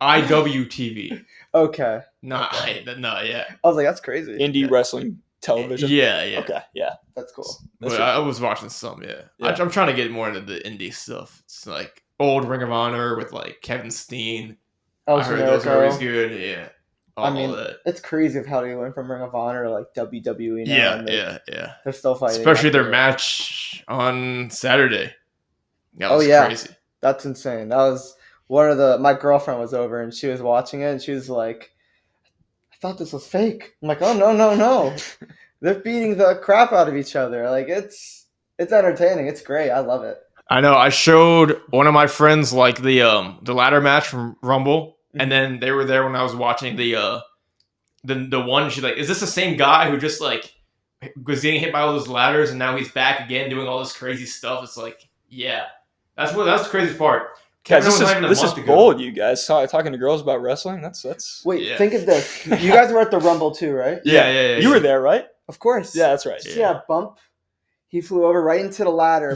IWTV. Okay. No, yeah. I was like, that's crazy. Indie wrestling television. Yeah. Okay, yeah, that's cool. But I was watching some. Yeah. I'm trying to get more into the indie stuff. It's like old Ring of Honor with like Kevin Steen. I heard those are always good. Yeah. It's crazy of how they went from Ring of Honor to like WWE now. Yeah. They're still fighting. Especially their match on Saturday. That was crazy. That's insane. That was one of my girlfriend was over and she was watching it and she was like, I thought this was fake. I'm like, oh no. They're beating the crap out of each other. Like it's entertaining. It's great. I love it. I know. I showed one of my friends like the ladder match from Rumble, and then they were there when I was watching the one. She's like, "Is this the same guy who just like was getting hit by all those ladders, and now he's back again doing all this crazy stuff?" It's like, yeah, that's the craziest part. Guys, this is bold, you guys. Talking to girls about wrestling. That's Wait, think of this. You guys were at the Rumble too, right? Yeah. You were there, right? Of course. Yeah, that's right. Did you see that bump? He flew over right into the ladder.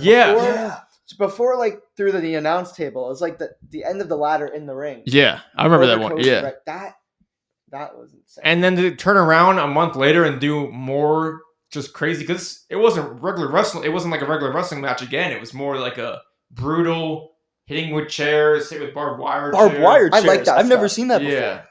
Before like through the announce table. It was like the end of the ladder in the ring. Yeah, I remember that one. Yeah. Right. That was insane. And then to turn around a month later and do more just crazy, because it wasn't regular wrestling. It wasn't like a regular wrestling match again. It was more like a brutal hitting with chairs, hit with barbed wire. Wire chairs. I like that. I've never seen that before. Yeah.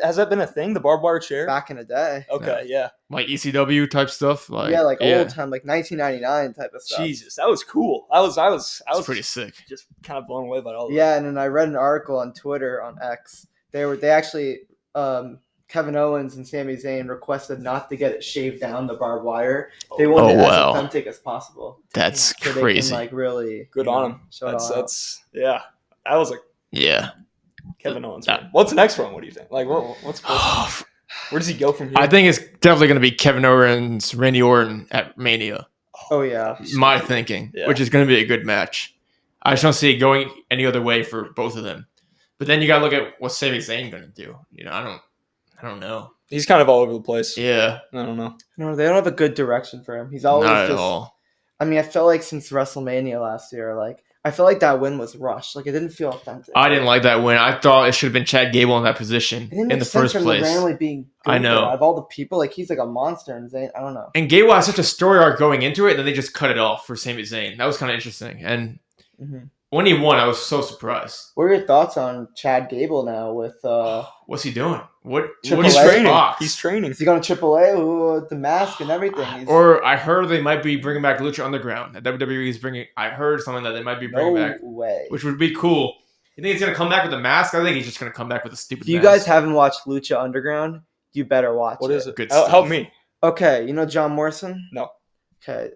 Has that been a thing? The barbed wire chair? Back in the day. Okay, yeah. Like ECW type stuff. Old time, like 1999 type of stuff. Jesus, that was cool. I was pretty sick. Just kind of blown away by all of that. And then I read an article on Twitter on X. They actually Kevin Owens and Sami Zayn requested not to get it shaved down, the barbed wire. They wanted it as authentic as possible. That's so crazy. They can, like, really good on them. That's yeah. I was like, Kevin Owens. What's next for him? What do you think? Like, what's where does he go from here? I think it's definitely going to be Kevin Owens, Randy Orton at Mania. Oh yeah, my thinking, which is going to be a good match. I just don't see it going any other way for both of them. But then you got to look at what Sami Zayn going to do. You know, I don't know. He's kind of all over the place. Yeah. I don't know. No, they don't have a good direction for him. He's always not at all. I mean, I felt like since WrestleMania last year, like I felt like that win was rushed. Like it didn't feel authentic. I didn't like that win. I thought it should have been Chad Gable in that position in the first place. Randomly being I know. Out of all the people, like he's like a monster, and Zayn, I don't know. And Gable has such a story arc going into it, and then they just cut it off for Sami Zayn. That was kind of interesting. And when he won, I was so surprised. What are your thoughts on Chad Gable now with what's he doing? He's training. He's training. Is he going to AAA with the mask and everything? Or I heard they might be bringing back Lucha Underground. WWE is bringing. I heard something that they might be bringing back. No way. Which would be cool. You think he's going to come back with a mask? I think he's just going to come back with a stupid mask. If you guys haven't watched Lucha Underground, you better watch it. What is it? Good stuff. Help me. Okay, you know John Morrison? No. Okay.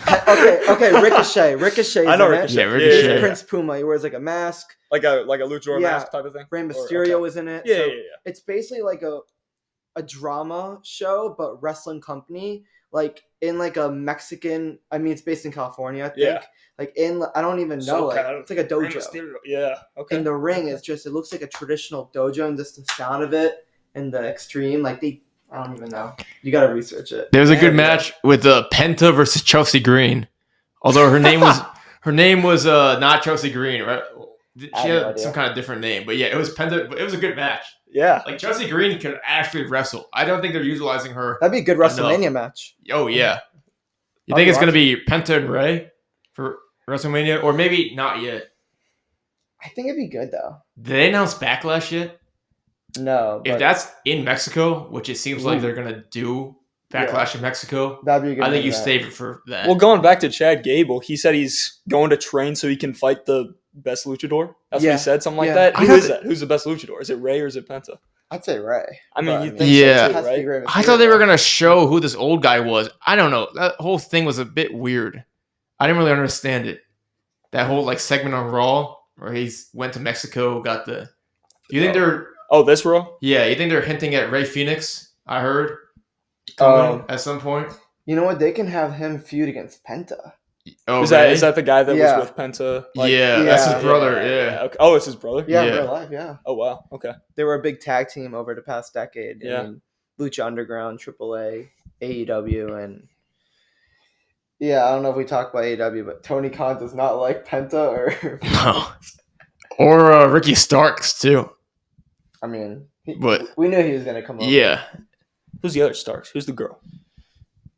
Okay, Ricochet. Ricochet. I know Ricochet. Ricochet. Prince Puma. He wears like a mask. Like a luchador mask type of thing? Rey Mysterio is in it. Yeah. It's basically like a drama show, but wrestling company. Like in like a Mexican, I mean it's based in California, I think. Yeah. Like I don't even know. It's like a dojo. Yeah. Okay. And the ring is just, it looks like a traditional dojo, and just the sound of it and the extreme, like I don't even know. You got to research it. There was a good match with Penta versus Chelsea Green. Although her name was not Chelsea Green, right? She had some kind of different name, but yeah, it was Penta. It was a good match. Yeah, like Chelsea Green can actually wrestle. I don't think they're utilizing her. That'd be a good WrestleMania match. Oh yeah. You think it's going to be Penta and Rey for WrestleMania, or maybe not yet? I think it'd be good though. Did they announce Backlash yet? No. If that's in Mexico, which it seems like they're going to do Backlash in Mexico, that'd be a good. I think you save it for that. Well, going back to Chad Gable, he said he's going to train so he can fight the best luchador. That's what he said, something like that. Who is that? Who's the best luchador? Is it Rey or is it Penta? I'd say Rey. I mean, you think so too, right? I thought they were going to show who this old guy was. I don't know. That whole thing was a bit weird. I didn't really understand it. That whole like segment on Raw where he went to Mexico, got the... Do you think they're... Oh, this Raw? Yeah, you think they're hinting at Rey Fénix, I heard, coming at some point? You know what? They can have him feud against Penta. Oh, is that the guy that was with Penta? Like, that's his brother. Yeah. Okay. Oh, it's his brother. Yeah, in real life. Yeah. Oh wow. Okay. They were a big tag team over the past decade. Yeah. I mean, Lucha Underground, AAA, AEW, and I don't know if we talk about AEW, but Tony Khan does not like Penta or Ricky Starks too. I mean, we knew he was going to come over. Yeah. Who's the other Starks? Who's the girl?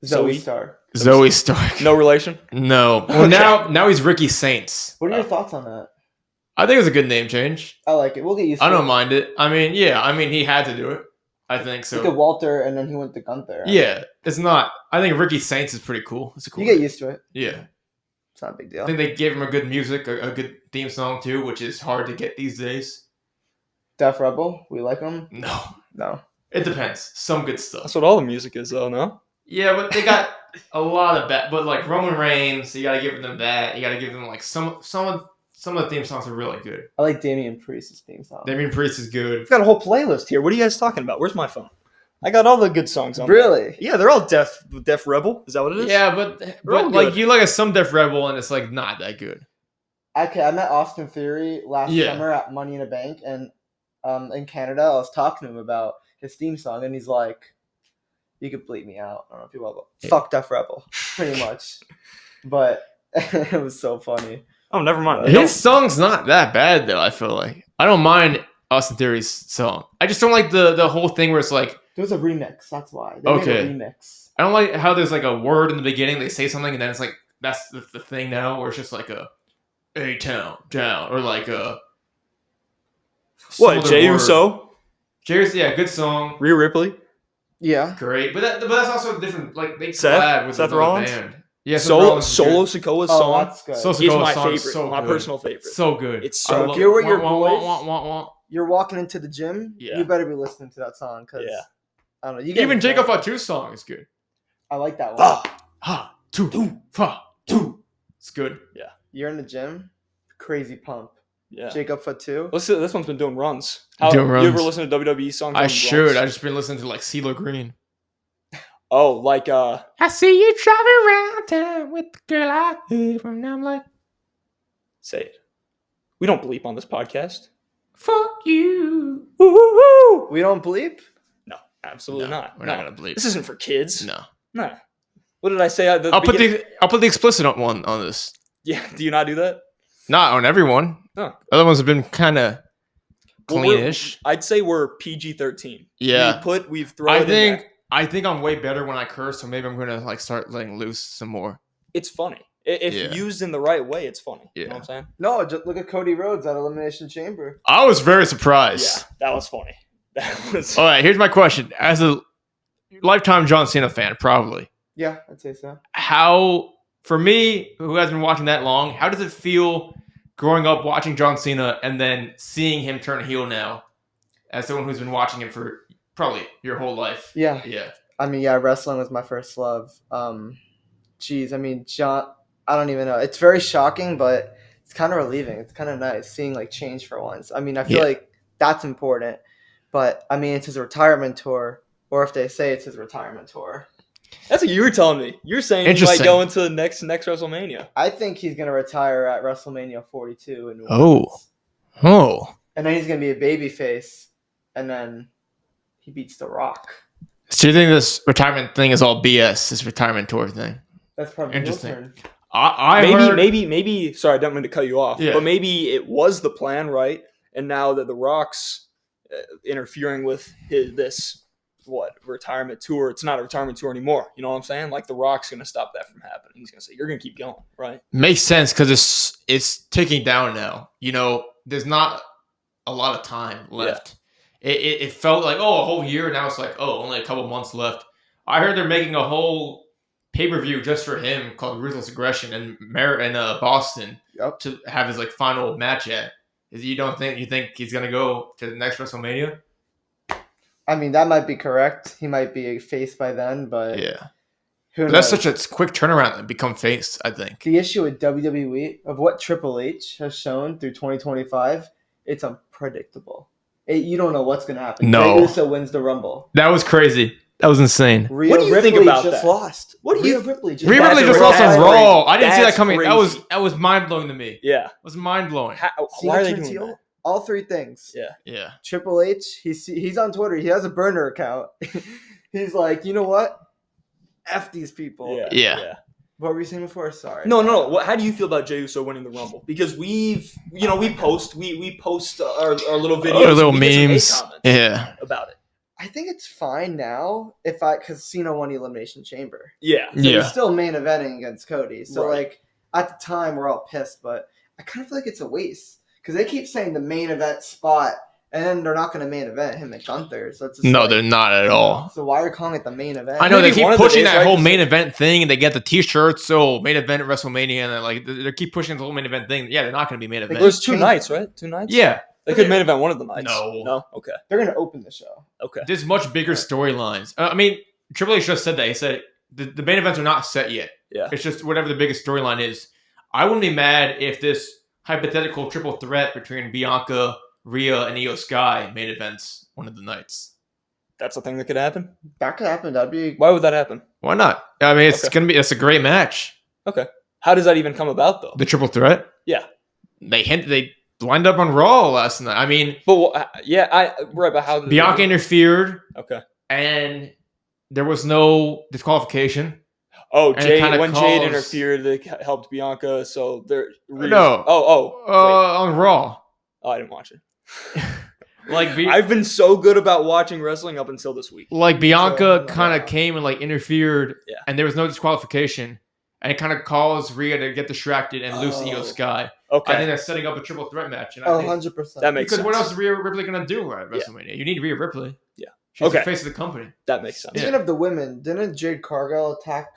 Zoe Stark. Zoe Stark. No relation? No. Well, now he's Ricky Saints. What are your thoughts on that? I think it's a good name change. I like it. We'll get used to it. I don't mind it. I mean, he had to do it. I think so. Look at Walter, and then he went to Gunther. Right? Yeah. It's not... I think Ricky Saints is pretty cool. It's a cool You get used to it. Yeah. It's not a big deal. I think they gave him a good music, a good theme song too, which is hard to get these days. Def Rebel, we like them? No. It depends. Some good stuff. That's what all the music is, though, no? Yeah, but they got a lot of bad. But like Roman Reigns, you gotta give them that. You gotta give them like some of the theme songs are really good. I like Damian Priest's theme song. Damian Priest is good. I've got a whole playlist here. What are you guys talking about? Where's my phone? I got all the good songs on Really? there. Yeah, they're all Def Rebel. Is that what it is? Yeah, but like you like some Def Rebel and it's like not that good. Okay, I met Austin Theory last summer at Money in a Bank, and in Canada, I was talking to him about his theme song, and he's like, "You could bleep me out. I don't know if you will, but fuck Def Rebel, pretty much." But it was so funny. Oh, never mind. His song's not that bad though. I feel like I don't mind Austin Theory's song. I just don't like the whole thing where it's like there was a remix. That's why they made a remix. I don't like how there's like a word in the beginning. They say something and then it's like that's the thing now, where it's just like a town down or like a what Jey Uso. Jey, good song. Rhea Ripley. Yeah, great, but that's also different. Like they collab with Seth Rollins. Band. Yeah, Solo Sikoa's song. That's good. He's my favorite. So my personal favorite. So good. It's so if you're with your boys, you're walking into the gym. Yeah. You better be listening to that song because I don't know. Even Jacob 22 song is good. I like that one. Two. It's good. Yeah. You're in the gym, crazy pump. Yeah. Jacob 22. Listen, this one's been doing runs. You ever listen to WWE songs? I should. I just been listening to like CeeLo Green. Oh, like I see you driving around town with the girl I heard from. Now I'm like, say it. We don't bleep on this podcast. Fuck you. Woo-hoo-hoo. We don't bleep? No, absolutely not. We're not gonna bleep. This isn't for kids. No. What did I say? I'll put the explicit one on this. Yeah. Do you not do that? Not on everyone. No. Other ones have been kind of cleanish. I'd say we're PG-13. Yeah. We've thrown it in there. I think I'm way better when I curse, so maybe I'm gonna like start letting loose some more. It's funny. If used in the right way, it's funny. Yeah. You know what I'm saying? No, just look at Cody Rhodes at Elimination Chamber. I was very surprised. Yeah, that was funny. All right, here's my question. As a lifetime John Cena fan, probably. Yeah, I'd say so. How, for me, who hasn't been watching that long, how does it feel growing up watching John Cena and then seeing him turn heel now as someone who's been watching him for probably your whole life? Yeah. Yeah. I mean, wrestling was my first love. John, I don't even know. It's very shocking, but it's kind of relieving. It's kind of nice seeing like change for once. I mean, I feel like that's important, but I mean, it's his retirement tour, or if they say it's his retirement tour. That's what you were telling me. You're saying he might go into the next WrestleMania. I think he's going to retire at WrestleMania 42 in New Orleans. Oh. And then he's going to be a babyface, and then he beats The Rock. So you think this retirement thing is all BS, this retirement tour thing? That's probably interesting. Maybe. Sorry, I don't mean to cut you off. Yeah. But maybe it was the plan, right? And now that The Rock's interfering with this retirement tour, it's not a retirement tour anymore. You know what I'm saying? Like The Rock's going to stop that from happening. He's going to say, "You're going to keep going," right? Makes sense because it's ticking down now. You know, there's not a lot of time left. Yeah. It felt like a whole year. Now it's like only a couple months left. I heard they're making a whole pay-per-view just for him called Ruthless Aggression in Boston to have his like final match at. You think he's gonna go to the next WrestleMania? I mean, that might be correct. He might be a face by then, but that's such a quick turnaround and become face. I think the issue with WWE of what Triple H has shown through 2025, it's unpredictable. You don't know what's gonna happen. No, Jey Uso wins the Rumble. That was crazy. That was insane. What do you think about that? Lost. Rhea Ripley just lost on Raw. I didn't see that coming. Crazy. That was mind blowing to me. Yeah, it was mind blowing. Why are they doing that? All three things. Yeah. Triple H. He's on Twitter. He has a burner account. He's like, you know what? F these people. Yeah. What were you saying before? Sorry. No. How do you feel about Jey Uso winning the Rumble? Because we post our little videos, our little memes, about it. I think it's fine now because Cena won Elimination Chamber. Yeah. So he's still main eventing against Cody. So like at the time we're all pissed, but I kind of feel like it's a waste because they keep saying the main event spot. And then they're not going to main event him and Gunther. So it's just they're not at all. So why are you calling it the main event? I know they keep pushing that whole main event thing, and they get the T-shirts. So main event at WrestleMania, and they keep pushing the whole main event thing. Yeah, they're not going to be main event. There's 2 nights, right? 2 nights. Yeah, they could main event one of the nights. No. Okay. They're going to open the show. Okay. There's much bigger storylines. I mean, Triple H just said that. He said the main events are not set yet. Yeah. It's just whatever the biggest storyline is. I wouldn't be mad if this hypothetical triple threat between Bianca, Rhea, and Io Sky main events one of the nights. That's a thing that could happen? That could happen. That'd be... Why would that happen? Why not? I mean, it's a great match. Okay. How does that even come about, though? The triple threat? Yeah. They lined up on Raw last night. I mean... But, right, but how... Bianca interfered. Okay. And there was no disqualification. Oh, Jade interfered, they helped Bianca, so they're... No. On Raw. Oh, I didn't watch it. I've been so good about watching wrestling up until this week. Like, Bianca kind of came and, like, interfered, yeah. And there was no disqualification. And it kind of caused Rhea to get distracted and lose Io Sky. Okay. I think they're setting up a triple threat match. And 100%. That makes sense. Because what else is Rhea Ripley going to do at WrestleMania? Yeah. You need Rhea Ripley. Yeah. She's the face of the company. That makes sense. Speaking of the women, didn't Jade Cargill attack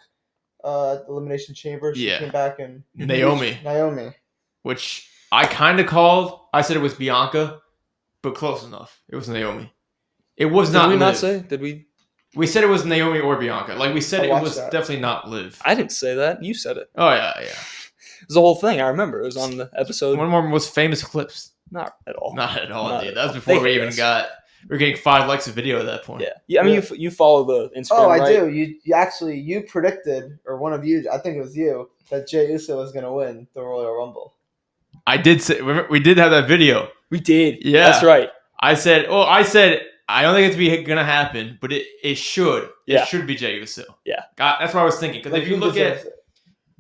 the Elimination Chamber? She came back and... Naomi. Which I kind of called. I said it was Bianca, but close enough. It was Naomi. It was not Liv. Did we not say? Did we? We said it was Naomi or Bianca. Like, we said it was definitely not Liv. I didn't say that. You said it. Oh, yeah. It was the whole thing. I remember. It was on the episode. One of our most famous clips. Not at all. Dude. That was before we even got... We were getting 5 likes a video at that point. Yeah. I mean, you follow the Instagram, Oh, I right? do. You predicted, or one of you, I think it was you, that Jey Uso was going to win the Royal Rumble. I did say... We did have that video. We did. Yeah. That's right. I said, I don't think it's going to happen, but it should. Yeah. It should be Jey Uso. Yeah. That's what I was thinking. Because if you look at it.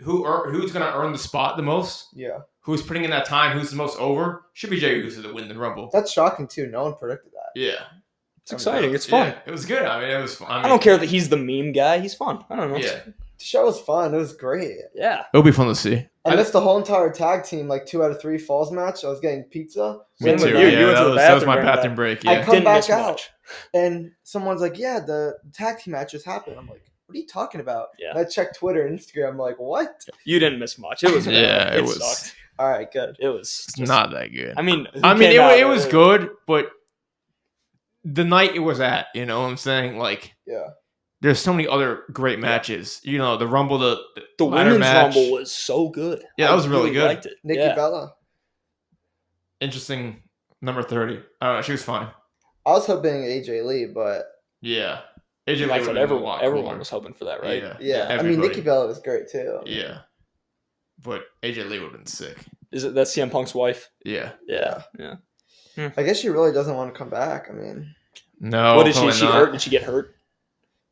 who's going to earn the spot the most, who's putting in that time, who's the most over, should be Jey Uso to win the Rumble. That's shocking, too. No one predicted that. Yeah. It's exciting. It's fun. Yeah, it was good. I mean, it was fun. I don't care that he's the meme guy. He's fun. I don't know. Yeah. The show was fun. It was great. Yeah. It'll be fun to see. I missed the whole entire tag team, like 2 out of 3 falls match. I was getting pizza. Me too. That was my bathroom break. Yeah. I come back out, and someone's like, "Yeah, the tag team match just happened." I'm like, "What are you talking about?" Yeah. And I checked Twitter and Instagram. I'm like, "What?" You didn't miss much. It was it was sucked. All right, good. It was just, not that good. I mean, it was good, but the night it was at, you know what I'm saying? Like, there's so many other great matches. You know, the Rumble, the women's match. Rumble was so good. Yeah, that was really good. Liked it. Nikki Bella. Interesting number 30. I don't know. She was fine. I was hoping AJ Lee, but yeah, AJ Lee. Like everyone was hoping for that, right? Yeah. I mean, Nikki Bella was great too. Yeah, but AJ Lee would have been sick. Is it that CM Punk's wife? Yeah. I guess she really doesn't want to come back. I mean, no. What did she hurt? Did she get hurt?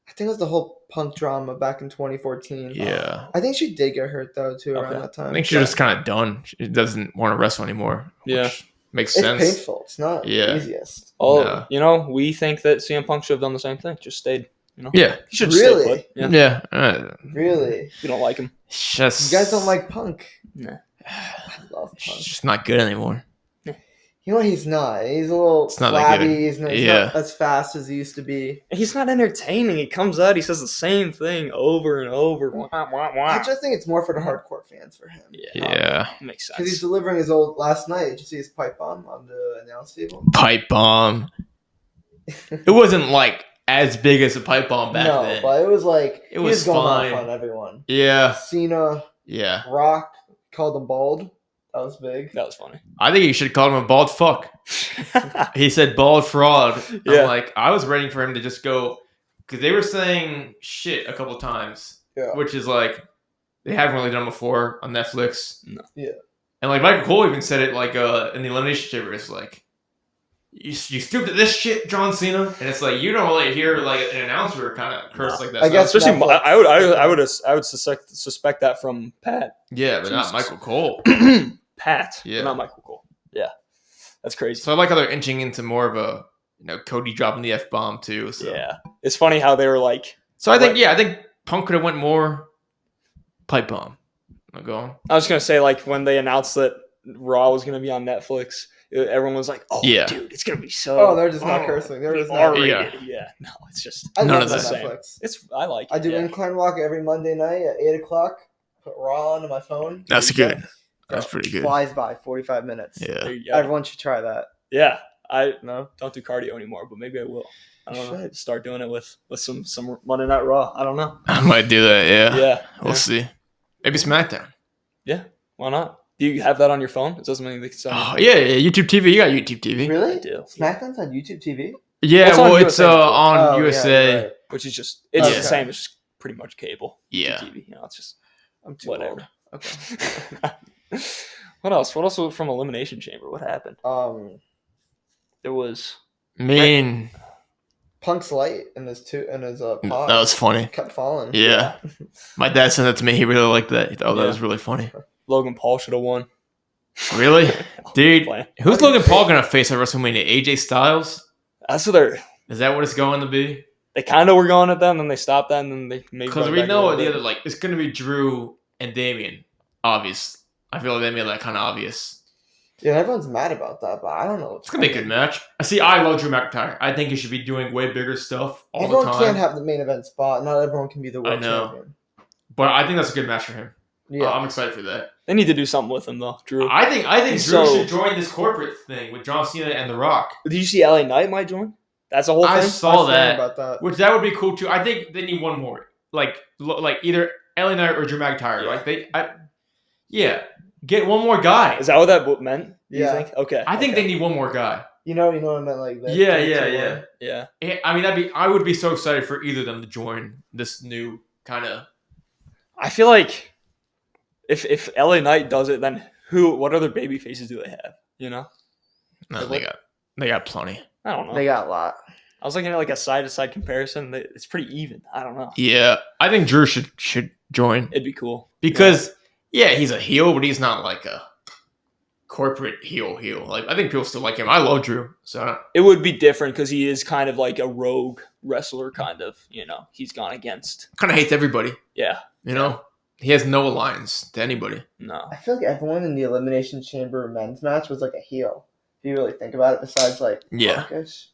I think it was the whole Punk drama back in 2014. Yeah. I think she did get hurt though too around that time. I think she's just kind of done. She doesn't want to wrestle anymore. Which makes sense. It's painful. It's not the easiest. Oh, we think that CM Punk should have done the same thing. Just stayed. Yeah. He should stay put. Yeah. Really? You don't like him? Just... You guys don't like Punk? Nah. I love Punk. He's just not good anymore. You know what? He's not. He's a little flabby. He's not as fast as he used to be. He's not entertaining. He comes out. He says the same thing over and over. I just think it's more for the hardcore fans for him. Yeah. Makes sense. Because he's delivering his old last night. Did you see his pipe bomb on the announce table? Pipe bomb. It wasn't like as big as a pipe bomb back then. No, but it was like he was going fine off on everyone. Yeah. Cena. Yeah. Rock called him bald. That was big. That was funny. I think you should call him a bald fuck. He said bald fraud. Yeah. I'm like, I was waiting for him to just go, because they were saying shit a couple times, which is like, they haven't really done before on Netflix. No. Yeah. And like Michael Cole even said it like in the Elimination Chamber, it's like, you stooped at this shit, John Cena, and it's like you don't really hear like an announcer kind of curse like that. I guess especially I would suspect that from Pat. Yeah, but not Michael Cole. Pat, yeah, but not Michael Cole. Yeah, that's crazy. So I like how they're inching into more of a Cody dropping the F-bomb too. So. Yeah, it's funny how they were like. So I think Punk could have went more pipe bomb. I'm going. I was gonna say like when they announced that Raw was gonna be on Netflix. Everyone was like, "Oh, dude, it's gonna be so." Oh, they're just not cursing. They're just not. Yeah, no, it's just none of that. Netflix. I like it. I do Incline Walk every Monday night at 8:00. Put Raw onto my phone. That's good. That's pretty good. Flies by 45 minutes. Yeah, everyone should try that. Yeah, I No. don't do cardio anymore, but maybe I will. I don't know. Start doing it with some Monday Night Raw. I don't know. I might do that. Yeah. Yeah. We'll see. Maybe SmackDown. Yeah. Why not? Do you have that on your phone? It doesn't mean it's on your phone. Yeah. YouTube TV. You got YouTube TV. Really? I do. SmackDown's on YouTube TV? Yeah. Well, It's on USA. Yeah, right. Which is just the same. It's just pretty much cable. Yeah. TV. It's just I'm too whatever. old. Okay. What else? What else was from Elimination Chamber? What happened? There was Punk's light in his pod. That was funny. Kept falling. Yeah. My dad sent that to me. He really liked that. He thought that was really funny. Logan Paul should have won. Really? Dude, who's Logan Paul going to face at WrestleMania? AJ Styles? That's what they're... Is that what it's going to be? They kind of were going at that, and then they stopped that, and then they maybe... Because we know the other, it's going to be Drew and Damian. Obvious. I feel like they made that kind of obvious. Yeah, everyone's mad about that, but I don't know. It's going to be a good match. See, I love Drew McIntyre. I think he should be doing way bigger stuff all everyone the time. Everyone can't have the main event spot. Not everyone can be the world champion. But I think that's a good match for him. Yeah. I'm excited for that. They need to do something with him, though, Drew. I think Drew should join this corporate thing with John Cena and The Rock. Did you see LA Knight might join? That's a whole thing? I saw that. About that. Which that would be cool, too. I think they need one more. Like either LA Knight or Drew McIntyre. Yeah. Get one more guy. Is that what that meant? Yeah. You think? Okay. I think they need one more guy. You know what I meant like that. Yeah. I mean, I would be so excited for either of them to join this new kind of... I feel like if LA Knight does it, then what other baby faces do they have? You know? No, they got plenty. I don't know. They got a lot. I was looking at like a side-to-side comparison. It's pretty even. I don't know. Yeah. I think Drew should join. It'd be cool. Because... Yeah, he's a heel, but he's not like a corporate heel. Like I think people still like him. I love Drew, so it would be different because he is kind of like a rogue wrestler, kind of. He's gone against. Kind of hates everybody. Yeah, he has no alliance to anybody. No, I feel like everyone in the Elimination Chamber men's match was like a heel. If you really think about it, besides Marcus.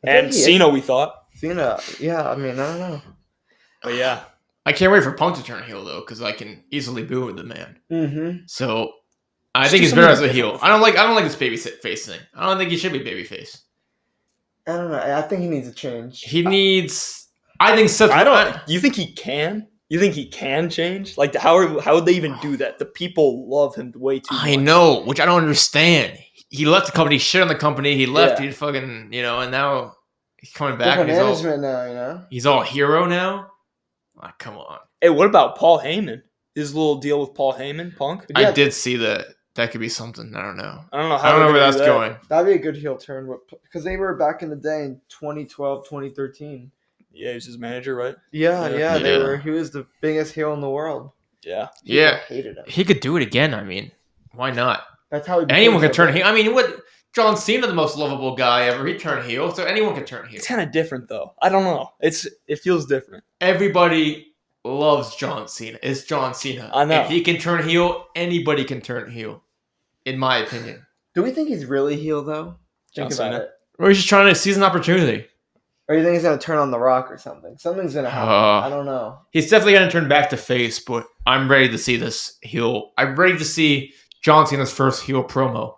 And Cena, we thought Cena. Yeah, I mean, I don't know, but yeah. I can't wait for Punk to turn heel though, because I can easily boo with the man. Mm-hmm. So I think he's better as a heel. I don't like this baby face thing. I don't think he should be babyface. I don't know. I think he needs a change. He needs. I think Seth. You think he can? You think he can change? Like how would they even do that? The people love him way too much. I know, which I don't understand. He left the company, shit on the company. He left. He fucking and now he's coming back. Different management now. He's all hero now. Oh, come on. Hey, what about Paul Heyman? His little deal with Paul Heyman, Punk? I did see that. That could be something. I don't know. I don't know where that's going. That'd be a good heel turn because they were back in the day in 2012, 2013. Yeah, he was his manager, right? Yeah. They were. He was the biggest heel in the world. Yeah. People hated him. He could do it again. I mean, why not? That's how anyone can turn heel. I mean, John Cena, the most lovable guy ever, he turned heel, so anyone can turn heel. It's kind of different, though. I don't know. It feels different. Everybody loves John Cena. It's John Cena. I know. If he can turn heel, anybody can turn heel, in my opinion. Do we think he's really heel, though? Think about it. Or he's just trying to seize an opportunity. Or you think he's going to turn on The Rock or something? Something's going to happen. I don't know. He's definitely going to turn back to face, but I'm ready to see this heel. I'm ready to see John Cena's first heel promo.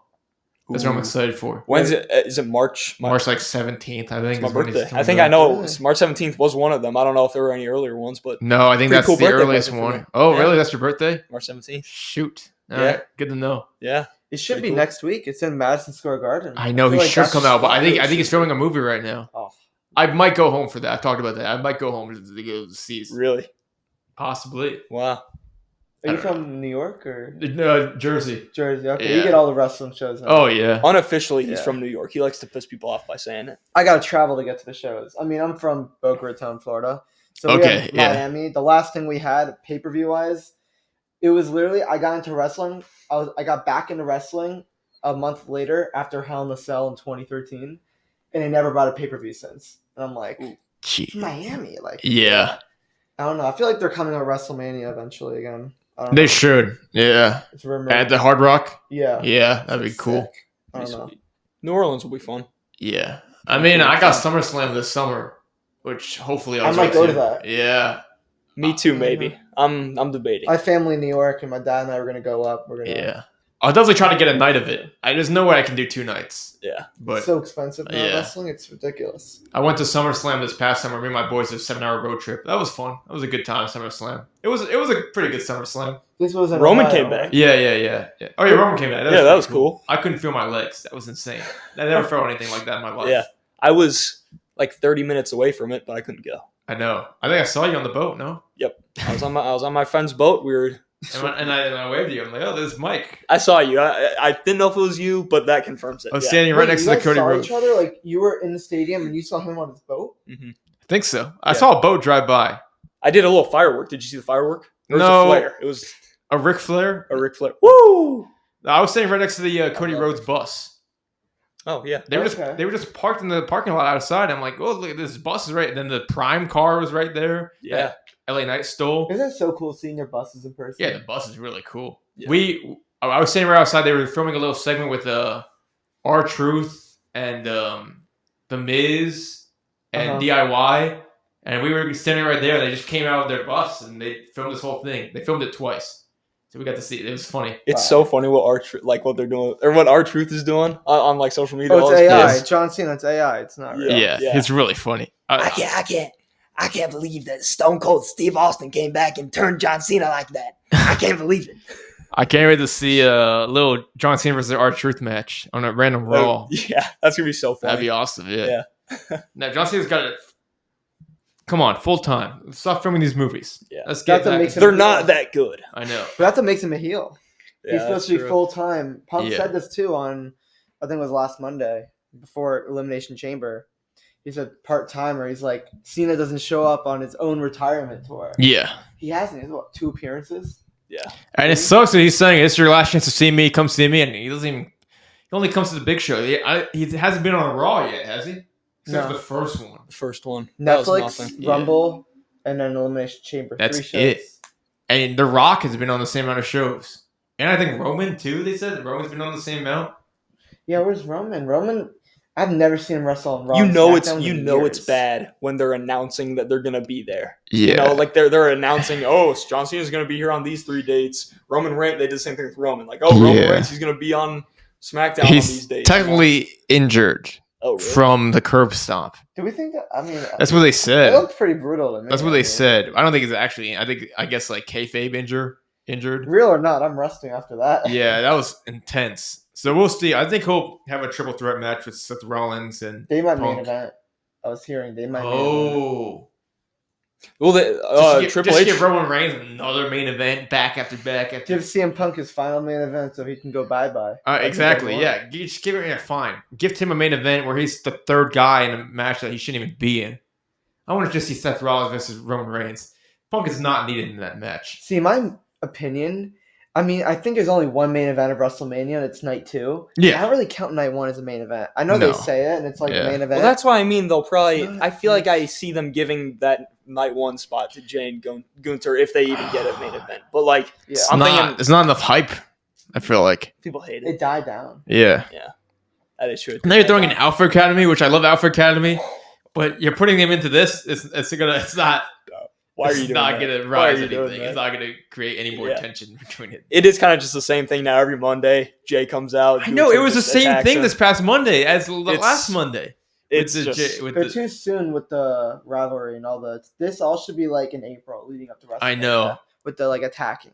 That's what I'm excited for. When's it? Is it March? March 17th, I think. It's my birthday. I think I know it was March 17th was one of them. I don't know if there were any earlier ones, but no, I think that's the earliest one. Oh, really? That's your birthday? March 17th. Shoot. All right. Good to know. Yeah. It should be next week. It's in Madison Square Garden. I know he should come out, but I think he's filming a movie right now. Oh. I might go home for that. I've talked about that. I might go home to go see. Really? Possibly. Wow. Are you from New York or? No, Jersey. Jersey. Okay, you get all the wrestling shows. Now. Oh yeah. Unofficially, he's from New York. He likes to piss people off by saying it. I gotta travel to get to the shows. I mean, I'm from Boca Raton, Florida. So we had Miami. The last thing we had pay-per-view wise, it was literally I got into wrestling. I got back into wrestling a month later after Hell in a Cell in 2013, and they never brought a pay-per-view since. And I'm like, Miami, yeah. I don't know. I feel like they're coming to WrestleMania eventually again. They should, yeah. It's rumored. At the Hard Rock? Yeah. Yeah, that'd be cool. I don't know. New Orleans will be fun. Yeah. I mean, I got SummerSlam this summer, which hopefully I might go to that. Yeah. Me too, maybe. I'm debating. My family in New York, and my dad and I were going to go up. Yeah. I'll definitely try to get a night of it. There's no way I can do 2 nights. Yeah. But it's so expensive now, wrestling. It's ridiculous. I went to SummerSlam this past summer. Me and my boys did a 7-hour road trip. That was fun. That was a good time, SummerSlam. It was a pretty good SummerSlam. This was Roman came back. Yeah. Oh, yeah, Roman came back. That was cool. I couldn't feel my legs. That was insane. I never felt anything like that in my life. Yeah. I was like 30 minutes away from it, but I couldn't go. I know. I think I saw you on the boat, no? Yep. I was on my friend's boat. We were... And I waved to you. I'm like, oh, there's Mike. I saw you. I didn't know if it was you, but that confirms it. I was standing right next to the Cody Rhodes. Each other? Like, you were in the stadium and you saw him on his boat? Mm-hmm. I think so. I saw a boat drive by. I did a little firework. Did you see the firework? Or no. Was it a flare? It was a Ric Flair? A Ric Flair. Woo! I was standing right next to the Cody Rhodes bus. Oh, yeah. They were just parked in the parking lot outside. I'm like, oh, look, this bus is right. And then the Prime car was right there. Yeah. LA Knight stole. Isn't that so cool seeing your buses in person? Yeah, the bus is really cool. Yeah. I was standing right outside. They were filming a little segment with R-Truth and The Miz and DIY. And we were standing right there. And they just came out of their bus and they filmed this whole thing. They filmed it twice. So we got to see it. It was funny. It's so funny what what they're doing, or what R-Truth is doing on like social media. Oh, it's AI. John Cena, it's AI. It's not real. Yeah. It's really funny. I can't believe that Stone Cold Steve Austin came back and turned John Cena like that. I can't believe it. I can't wait to see a little John Cena versus R-Truth match on a random Raw. Yeah, that's gonna be so funny. That'd be awesome. Yeah. Now John Cena's got it. Come on, full time. Stop filming these movies. Yeah, let's get back. They're not that good. I know. But that's what makes him a heel. Yeah, he's supposed to be full time. Punk said this too on, I think it was last Monday before Elimination Chamber. He said part timer. He's like, Cena doesn't show up on his own retirement tour. Yeah. He hasn't. He's 2 appearances. Yeah. And it sucks that he's saying it's your last chance to see me. Come see me, and he doesn't even. He only comes to the big show. He hasn't been on a Raw yet, has he? Except for the first one. The first one. Netflix, Rumble, and then Elimination Chamber. That's 3 shows. it. And The Rock has been on the same amount of shows. And I think Roman, too, they said. Roman's been on the same amount. Yeah, where's Roman? Roman, I've never seen him wrestle on Raw. You know it's bad when they're announcing that they're going to be there. Yeah. You know, like they're announcing, oh, John Cena's going to be here on these 3 dates. Roman Reigns, they did the same thing with Roman. Like, oh, Roman Reigns, he's going to be on SmackDown on these dates. He's technically injured. Oh, really? From the curb stomp. Do we think that? I mean, that's what they said. It looked pretty brutal to me. That's what they said. I don't think it's actually. I guess like kayfabe injured. Real or not, I'm resting after that. Yeah, that was intense. So we'll see. I think he'll have a triple threat match with Seth Rollins and they might Punk. main event. I was hearing they might. Oh. Well, Triple H give Roman Reigns another main event back after back after. Give CM Punk his final main event so he can go bye. Exactly. Yeah. Just give it. Fine. Gift him a main event where he's the third guy in a match that he shouldn't even be in. I want to just see Seth Rollins versus Roman Reigns. Punk is not needed in that match. See, my opinion. I mean, I think there's only one main event of WrestleMania, and it's night 2. Yeah. I don't really count night 1 as a main event. I know they say it, and it's like a main event. Well, that's why I mean they'll probably. I feel like I see them giving that night 1 spot to Jay and Gunther if they even get a main event. But like, it's not enough hype. I feel like people hate it. It died down. Yeah. That is true. Now you're throwing an Alpha Academy, which I love Alpha Academy, but you're putting them into this. It's not. Why are you doing that? It's not going to rise anything. It's not going to create any more tension between it. It is kind of just the same thing now. Every Monday, Jay comes out. I know, it was the same thing this past Monday as the last Monday. They're too soon with the rivalry and all that. This all should be like in April leading up to WrestleMania. I know. With the like attacking.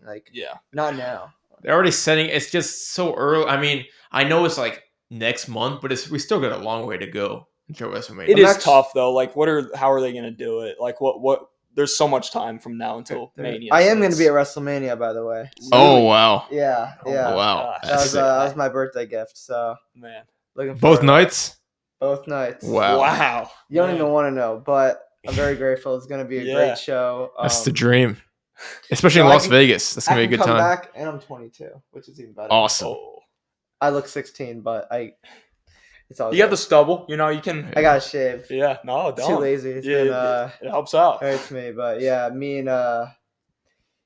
Not now. They're already setting. It's just so early. I mean, I know it's like next month, but we still got a long way to go until WrestleMania. It is tough though. Like, how are they going to do it? Like, what? There's so much time from now until Mania. I am going to be at WrestleMania, by the way. Oh wow! Yeah. Oh, wow! That was my birthday gift. So man, looking both nights. Both nights. Wow! You don't even want to know, but I'm very grateful. It's going to be a great show. That's the dream, especially in Las Vegas. That's going to be a good time. I can come back, and I'm 22, which is even better. Awesome. I look 16, but it's all. You got the stubble, you know. You can. I got to shave. Yeah, no, don't. Too lazy. It helps out. Hurts me, but yeah, me and I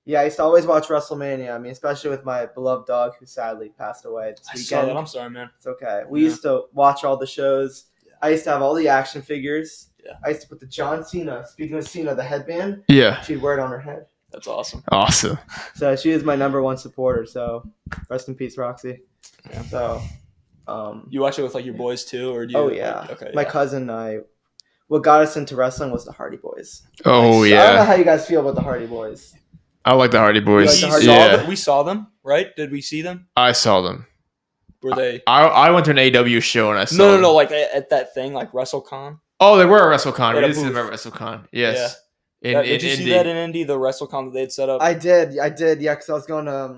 used to always watch WrestleMania. I mean, especially with my beloved dog who sadly passed away this weekend. I saw that. I'm sorry, man. It's okay. We used to watch all the shows. Yeah. I used to have all the action figures. Yeah. I used to put the John Cena. Speaking of Cena, the headband. Yeah. She'd wear it on her head. That's awesome. Awesome. So she is my number one supporter. So rest in peace, Roxy. Yeah. So, you watch it with like your boys too, or do you? Oh yeah. Like, okay. My cousin and I. What got us into wrestling was the Hardy Boys. Oh I don't know yeah. how you guys feel about the Hardy Boys. I like the Hardy Boys. like the Hardy We saw them, right? Did we see them? I saw them. Were they? I went to an AW show and I saw. No. Like at that thing, like WrestleCon. Oh, they were at WrestleCon. At We a did see them booth. at WrestleCon. Yes. Did you see that in Indy? The WrestleCon that they had set up. I did. Yeah, because I was going to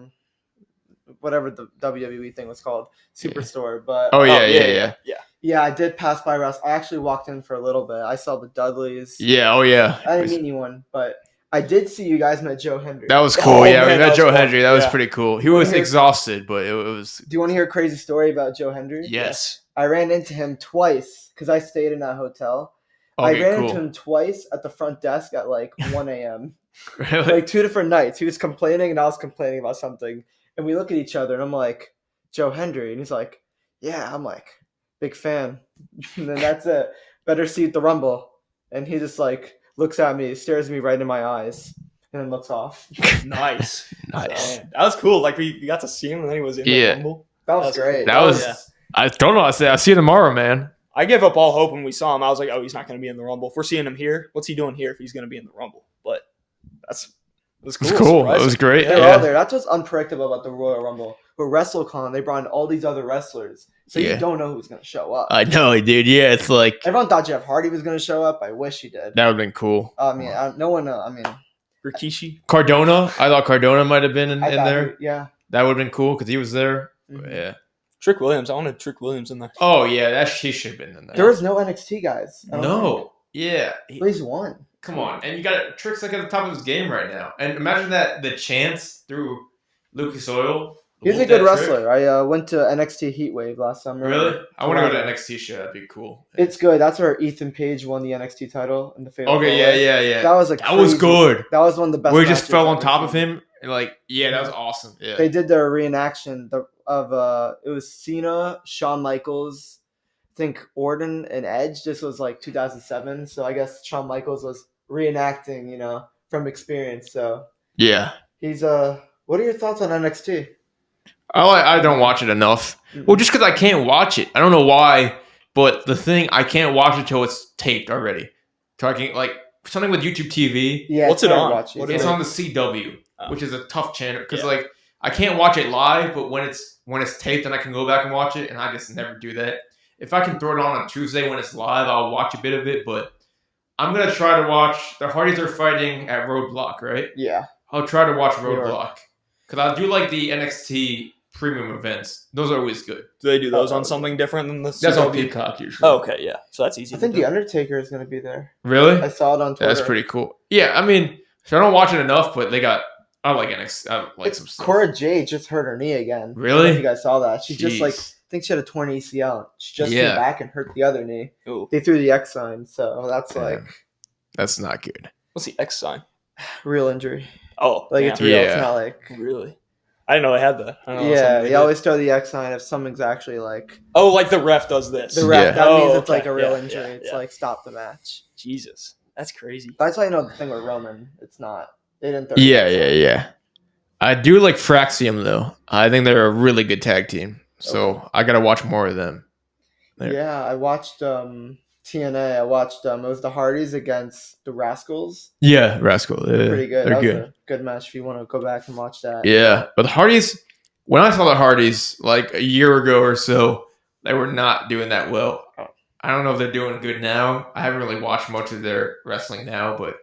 whatever the WWE thing was called, Superstore. But Oh yeah. yeah, I did pass by Russ. I actually walked in for a little bit. I saw the Dudleys. Yeah. Oh yeah. I didn't meet anyone, but I did see you guys met Joe Hendry. That was cool. Oh, yeah, man, we that met was Joe fun. Hendry. That was Yeah. pretty cool. He was Here- exhausted, but it was. Do you want to hear a crazy story about Joe Hendry? Yes. I ran into him twice because I stayed in that hotel. Okay, I ran cool. into him twice at the front desk at like 1 a.m. Really? like 2 different nights. He was complaining and I was complaining about something. And we look at each other and I'm like, Joe Hendry. And he's like, yeah. I'm like, big fan. And then that's it. Better see at the Rumble. And he just like looks at me, stares me right in my eyes, and then looks off. Nice. Nice. That was cool. Like we got to see him, and then he was in the Yeah. Rumble. That was great. That was. Yeah. I don't know. I say I'll see you tomorrow, man. I gave up all hope when we saw him. I was like, oh, he's not going to be in the Rumble. If we're seeing him here, what's he doing here if he's going to be in the Rumble? But it was cool. It was cool. It Surprising. was great. They're Yeah. all there. That's what's unpredictable about the Royal Rumble. With WrestleCon, they brought in all these other wrestlers, so Yeah. you don't know who's going to show up. I know, dude. Yeah, it's like Everyone thought Jeff Hardy was going to show up. I wish he did. that would have been cool. I mean, no one. I mean, Rikishi. Cardona. I thought Cardona might have been in I thought there. yeah. That would have been cool because he was there. Mhm. Yeah. Trick Williams. I wanted Trick Williams in there. Oh yeah, that he should have been in there. There was no NXT guys. I don't think. no. Yeah. At least one. Come on, and you got Trick's like at the top of his game right now. And imagine that the chance through Lucas Oil. He's a Wolf good that Trick. wrestler. I went to NXT Heatwave last summer. Really? I want to go to Toronto. NXT show. That'd be cool. It's good. That's where Ethan Page won the NXT title in the Fatal Okay, Four-Way. yeah. That was That was crazy- good. That was one of the best. Where he just matches fell I've on ever top of seen. him. And like, yeah, that was awesome. Yeah. They did their reenaction of it was Cena, Shawn Michaels, I think Orton and Edge. This was like 2007, so I guess Shawn Michaels was reenacting, from experience. So Yeah. he's What are your thoughts on NXT? I don't watch it enough. Well, just because I can't watch it. I don't know why, but the thing, I can't watch it till it's taped already. Talking like something with YouTube TV. Yeah, What's it's it hard on? to watch. What It's is on the CW, Oh. which is a tough channel because Yeah. like I can't watch it live, but when it's taped, then I can go back and watch it, and I just never do that. If I can throw it on Tuesday when it's live, I'll watch a bit of it. But I'm gonna try to watch. The Hardys are fighting at Roadblock, right? Yeah. I'll try to watch New York. Roadblock because I do like the NXT premium events. Those are always good. Do they do those on something different than the That's on CW? Peacock usually. Oh, okay, yeah. So that's easy. I think to do. The Undertaker is going to be there. Really? I saw it on Twitter. That's pretty cool. Yeah, I mean, so I don't watch it enough, but I like NXT. I like some stuff. Cora Jade just hurt her knee again. Really? I don't know if you guys saw that. She just Jeez. I think she had a torn ACL. She just Yeah. came back and hurt the other knee. Ooh, They threw the X sign, so that's Yeah. like That's not good. what's the X sign? real injury. Oh, Like damn. it's real. Yeah. It's not like Really? I didn't know they had that. I don't know, yeah. something They did. always throw the X sign if something's actually like Oh, like the ref does this. the ref. Yeah. That means Oh, it's like okay. a real Yeah, injury. yeah, It's yeah. like stop the match. Jesus, that's crazy. That's how you know the thing with Roman. It's not. They didn't throw. the Yeah, X sign. yeah. I do like Fraxium though. I think they're a really good tag team. So I gotta watch more of them. There. Yeah, I watched TNA. I watched it was the Hardys against the Rascals. Yeah, Rascal. Yeah, Pretty good. They're That was good. a good match if you want to go back and watch that. Yeah, but the Hardys. When I saw the Hardys like a year ago or so, they were not doing that well. I don't know if they're doing good now. I haven't really watched much of their wrestling now, but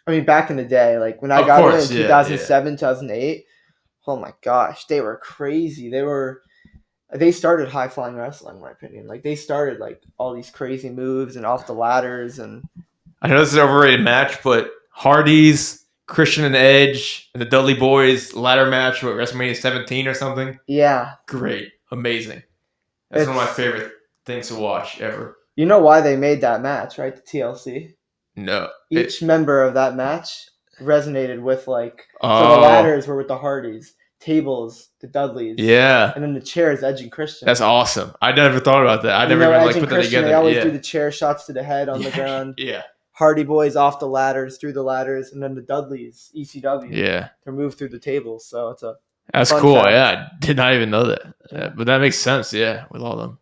I mean, back in the day, like when I Of got course, in yeah, 2007, 2008, oh my gosh, they were crazy. They started high flying wrestling, in my opinion. Like they started like all these crazy moves and off the ladders and I know this is an overrated match, but Hardys, Christian and Edge, and the Dudley Boys ladder match with WrestleMania 17 or something. yeah. Great. Amazing. That's one of my It's- favorite things to watch ever. You know why they made that match, right? The TLC. No. Each member of that match resonated with like so Oh. the ladders were with the Hardys, tables, the Dudleys, Yeah. and then the chairs, Edge and Christian. That's awesome. I never thought about that. I You never know, even Edge like and put that Christian, together. They always Yeah. do the chair shots to the head on the ground. Yeah. Hardy Boys off the ladders, through the ladders, and then the Dudleys, ECW, to move through the tables. So that's cool. fact. Yeah, I did not even know that. But that makes sense. Yeah, with all of them.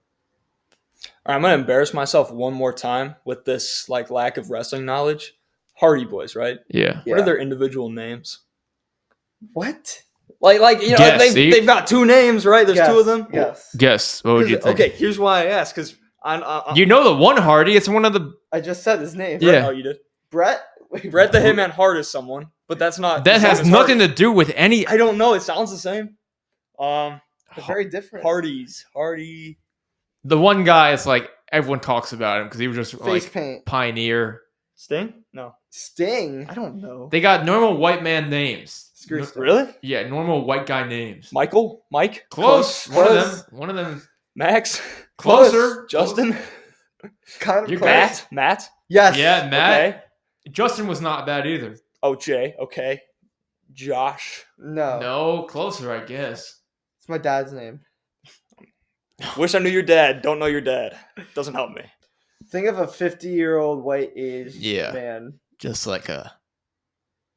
All right, I'm gonna embarrass myself one more time with this like lack of wrestling knowledge. Hardy Boys, right? Yeah. What are their individual names? What? Like you know, they've got 2 names, right? There's 2 of them. Yes. Guess. What would you think? Okay, here's why I asked because you know the one Hardy. It's one of the. I just said his name. Yeah. Oh, you did. Brett the Hitman Hart is someone, but that's not. That has nothing to do with any. I don't know. It sounds the same. They're very different. Hardy. The one guy is like everyone talks about him because he was just Face like paint. pioneer. Sting? No. Sting? I don't know. They got normal white man names. Screw Sting. Really? Yeah, normal white guy names. Michael? Mike? Close. Close. One of them. Max? Closer. Justin? Kind of You're close. Matt? Yes. Yeah, Matt. Okay. Justin was not bad either. Oh, Jay. Okay. Josh. No. No, closer, I guess. It's my dad's name. Wish I knew your dad. Don't know your dad. Doesn't help me. Think of a 50-year-old white-aged Yeah. man Just like a.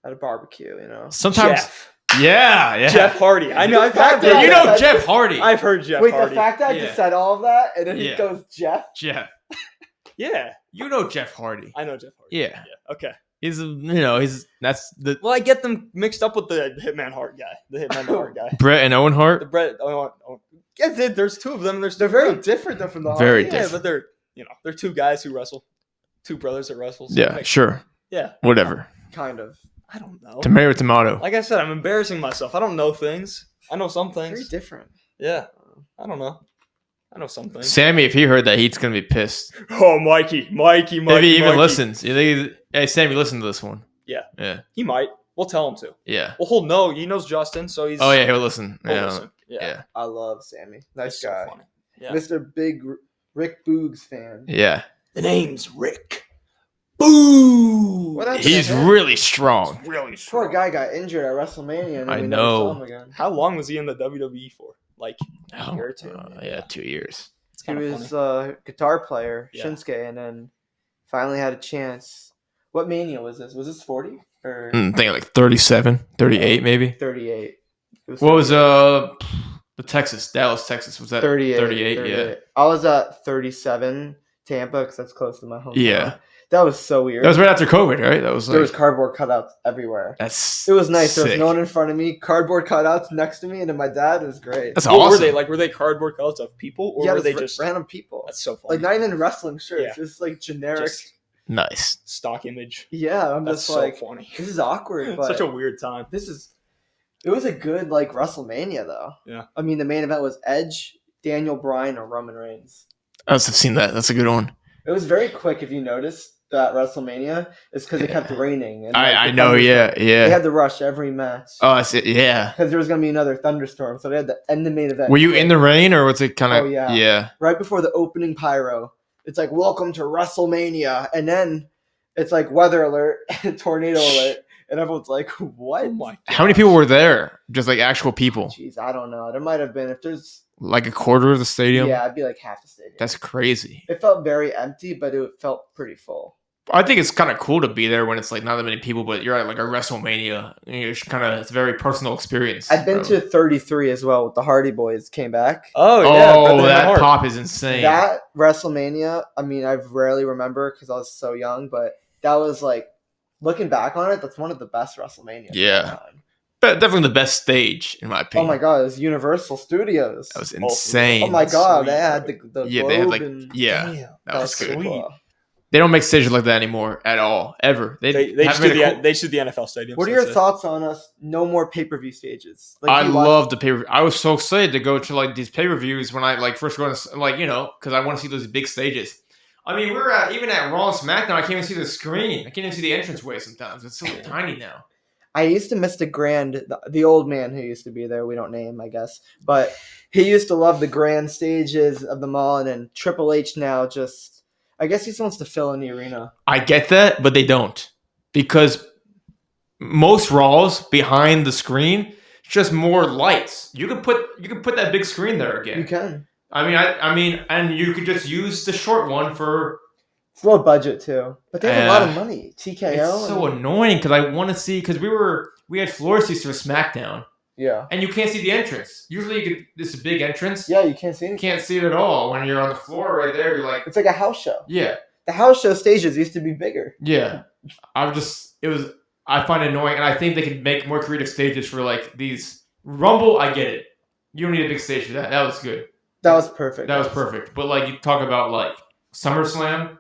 at a barbecue, you know? Sometimes. Jeff. Yeah. Jeff Hardy. I know. I've heard fact that- You know Jeff Hardy. I've heard Jeff Wait, Hardy. the fact that I Yeah. just said all of that, and then he Yeah. goes, Jeff? Jeff. Yeah. You know Jeff Hardy. I know Jeff Hardy. Yeah. Okay. That's the Well, I get them mixed up with the Hitman Hart guy. The Hitman Hart guy. Brett and Owen The Hart. Brett. Yeah, there's 2 of them. They're very different though from the Very Hardy. Yeah, different. but they're 2 guys who wrestle. 2 brothers that wrestle. So Yeah, sure. Yeah. Whatever. Kind of. I don't know. Tomato, tomato. Like I said, I'm embarrassing myself. I don't know things. I know some Very things. different. Yeah. I don't know. I know some things. Sammy, if he heard that, he's gonna be pissed. Oh, Mikey. If he even listens, you think, hey Sammy, listen to this one. Yeah. Yeah. He might. We'll tell him to. Yeah. Well, he'll know. He knows Justin, so he's. Oh yeah, he'll listen. he'll Yeah. listen. Yeah. I love Sammy. Nice He's so guy. funny. Yeah. Mr. Big Rick Boogs fan. Yeah. The name's Rick. Boo! What happened He's to him? really strong. really Poor strong. guy got injured at WrestleMania, and then I we never know. saw him again. How long was he in the WWE for? Like, Oh, year or two, yeah, 2 years. it's He kind of was funny. a guitar player, Yeah. Shinsuke, and then finally had a chance. What Mania was this? Was this 40 or I think like 37, 38 maybe. 38? It What was 38. the Dallas, Texas? Was that 38? 38? Yeah. I was at 37 Tampa because that's close to my home. Yeah. That was so weird. That was right after COVID, right? That was like There was cardboard cutouts everywhere. that's It was nice. There was sick. no one in front of me. Cardboard cutouts next to me, and then my dad. It was great. That's What awesome. were they like? Were they cardboard cutouts of people, or Yeah, were it they was just? random people? That's so funny. Like not even wrestling shirts, Yeah. just like generic. Just Nice. stock image. Yeah, I'm That's just so like, funny. this is awkward, but Such a weird time. it was a good like WrestleMania though. Yeah. I mean, the main event was Edge, Daniel Bryan, or Roman Reigns. I must have seen that. That's a good one. It was very quick. If you noticed that WrestleMania, it's because it kept raining. And, I the know. thunderstorm. Yeah. They had to rush every match Oh, I see. Yeah. because there was going to be another thunderstorm, so they had to end the main event. Were you quick. in the rain or was it kind of? Oh, yeah. Yeah. Right before the opening pyro? It's like welcome to WrestleMania, and then it's like weather alert, and tornado alert, and everyone's like, "What?" Oh my How many people were there? Just like actual people, Jeez, I don't know. There might have been if there's like a quarter of the stadium. yeah, I'd be like half the stadium. That's crazy. It felt very empty, but it felt pretty full. I think it's kind of cool to be there when it's like not that many people, but you're at like a WrestleMania. It's a very personal experience. I've been to 33 as well with the Hardy Boys came back. Oh yeah. Oh, Bret the that Hart. pop is insane. That WrestleMania, I mean, I rarely remember because I was so young, but that was like looking back on it, that's one of the best WrestleManias. Yeah. Of all time. But definitely the best stage in my Oh opinion. my god, it was Universal Studios. That was insane. Oh my god, Sweet. they had the Yeah, they had globe like and yeah, Damn. that was so good. sweet. They don't make stages like that anymore at all, ever. They haven't just made do a the cool- they should do the NFL stadium. What are your thoughts on us? No more pay-per-view stages. Like, I you watch- love the pay. I was so excited to go to like these pay per views when I like first go to like because I want to see those big stages. I mean, even at Raw and SmackDown, I can't even see the screen. I can't even see the entranceway sometimes. It's so tiny now. I used to miss the old man who used to be there. We don't name, I guess, but he used to love the grand stages of them all. And then Triple H now I guess he just wants to fill in the arena. I get that, but they don't because most Raws behind the screen, it's just more lights. You could put that big screen there again. You can. I mean, and you could just use the short one for It's low budget too, but they have a lot of money. TKO. It's so annoying because I want to see because we had floor seats for SmackDown. Yeah. And you can't see the entrance. Usually, this is a big entrance. Yeah, you can't see anything. You can't see it at all when you're on the floor right there. You're like, it's like a house show. Yeah. The house show stages used to be bigger. Yeah. I find it annoying, and I think they could make more creative stages for like these Rumble. I get it. You don't need a big stage for that. That was good. That was perfect. That was perfect. But like you talk about like SummerSlam.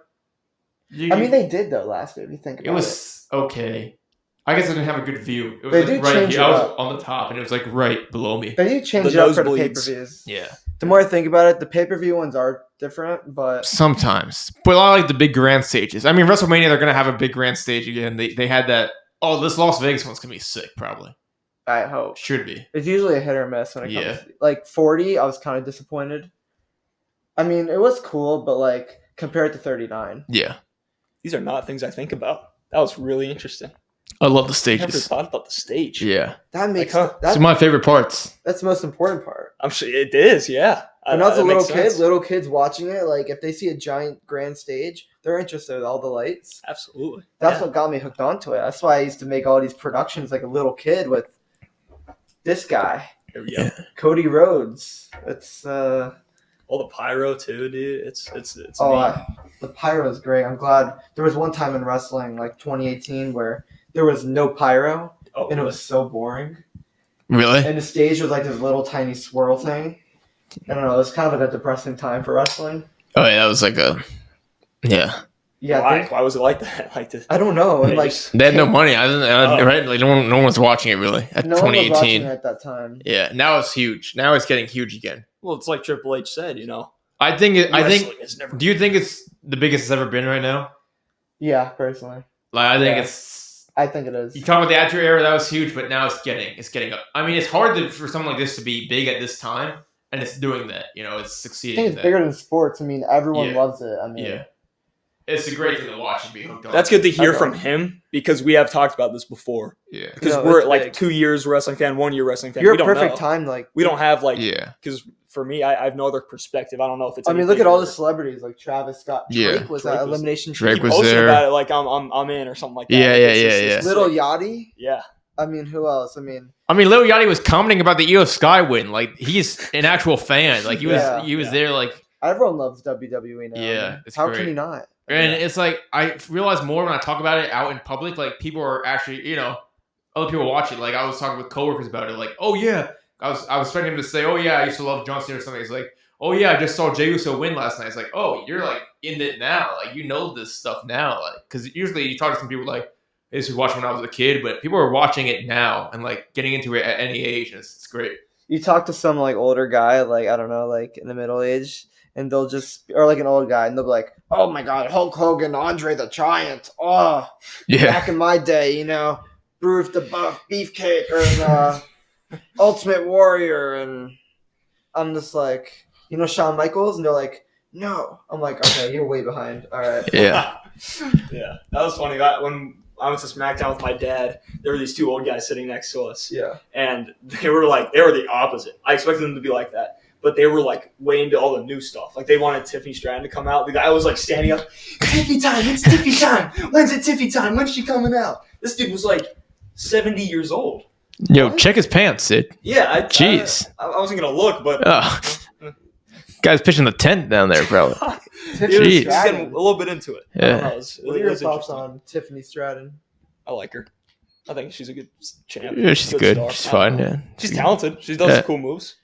I mean, they did though last year. If you think about it, was okay. I guess I didn't have a good view. It was they like right here. I was on the top, and it was like right below me. They do change it up for the pay-per-views. Yeah. The more I think about it, the pay-per-view ones are different, but sometimes. But I like the big grand stages. I mean, WrestleMania, they're gonna have a big grand stage again. They had that. Oh, this Las Vegas one's gonna be sick, probably. I hope. Should be. It's usually a hit or miss when it comes to, like 40, I was kind of disappointed. I mean, it was cool, but like compared to 39. Yeah. These are not things I think about. That was really interesting. I love the stages. I never thought about the stage. Yeah. That makes that's my favorite parts. That's the most important part. I'm sure it is, yeah. When I was a little kids watching it, like if they see a giant grand stage, they're interested in all the lights. Absolutely. That's what got me hooked onto it. That's why I used to make all these productions like a little kid with this guy. There we go. Cody Rhodes. It's all the pyro too, dude. It's the pyro is great. I'm glad there was one time in wrestling, like 2018, where there was no pyro and it was so boring. Really? And the stage was like this little tiny swirl thing. I don't know. It was kind of like a depressing time for wrestling. Oh yeah, that was like a yeah. Yeah. Why was it like that? Like this? I don't know. And like they had no money. Right? Like no one was watching it really at 2018. One was watching it at that time. Yeah. Now it's huge. Now it's getting huge again. Well, it's like Triple H said, you know. I think. Do you think it's the biggest it's ever been right now? Yeah, personally. Like I think it's. I think it is. You talk about the Attitude Era, that was huge, but now it's getting up. I mean, it's hard for something like this to be big at this time, and it's doing that. You know, it's succeeding. I think it's bigger than sports. I mean, everyone loves it. I mean, it's a great thing to watch and be hooked on. That's good to hear from him because we have talked about this before. Yeah, because we're like 2 years wrestling fan, 1 year wrestling fan. You're a perfect time. Like we don't have like because. For me, I have no other perspective. I don't know if it's. I mean, look at all the celebrities like Travis Scott. Drake was at Elimination. Drake was posted there. About it like I'm in or something like that. Yeah. Little Yachty. Yeah. I mean, who else? I mean, Lil Yachty was commenting about the Io Sky win. Like he's an actual fan. Like he was there. Like everyone loves WWE now. Yeah, it's how great. can you not? And it's like I realize more when I talk about it out in public. Like people are actually, other people watch it. Like I was talking with coworkers about it. Like, oh yeah. I was expecting him to say, oh yeah, I used to love John Cena or something. He's like, oh yeah, I just saw Jey Uso win last night. It's like, oh, you're like in it now. Like you know this stuff now. Like because usually you talk to some people like, I used to watch when I was a kid, but people are watching it now and like getting into it at any age. And it's great. You talk to some like older guy, like I don't know, like in the middle age, and they'll just or like an old guy, and they'll be like, oh my god, Hulk Hogan, Andre the Giant, back in my day, Bruce the Buff Beefcake or. Ultimate Warrior, and I'm just like, Shawn Michaels, and they're like, no. I'm like, okay, you're way behind. All right. Yeah. Yeah. That was funny. When I went to SmackDown with my dad, there were these two old guys sitting next to us. Yeah. And they were the opposite. I expected them to be like that. But they were like way into all the new stuff. Like they wanted Tiffany Stratton to come out. The guy was like standing up, Tiffy time, it's Tiffy time. When's it Tiffy time? When's she coming out? This dude was like 70 years old. Yo, check his pants, Sid. Yeah, jeez. I wasn't gonna look, but guy's pitching the tent down there, bro. Jeez, he's getting a little bit into it. Yeah. What are your thoughts on Tiffany Stratton? I like her. I think she's a good champ. Yeah, she's good. Star. She's fine. Yeah, she's talented. She does cool moves.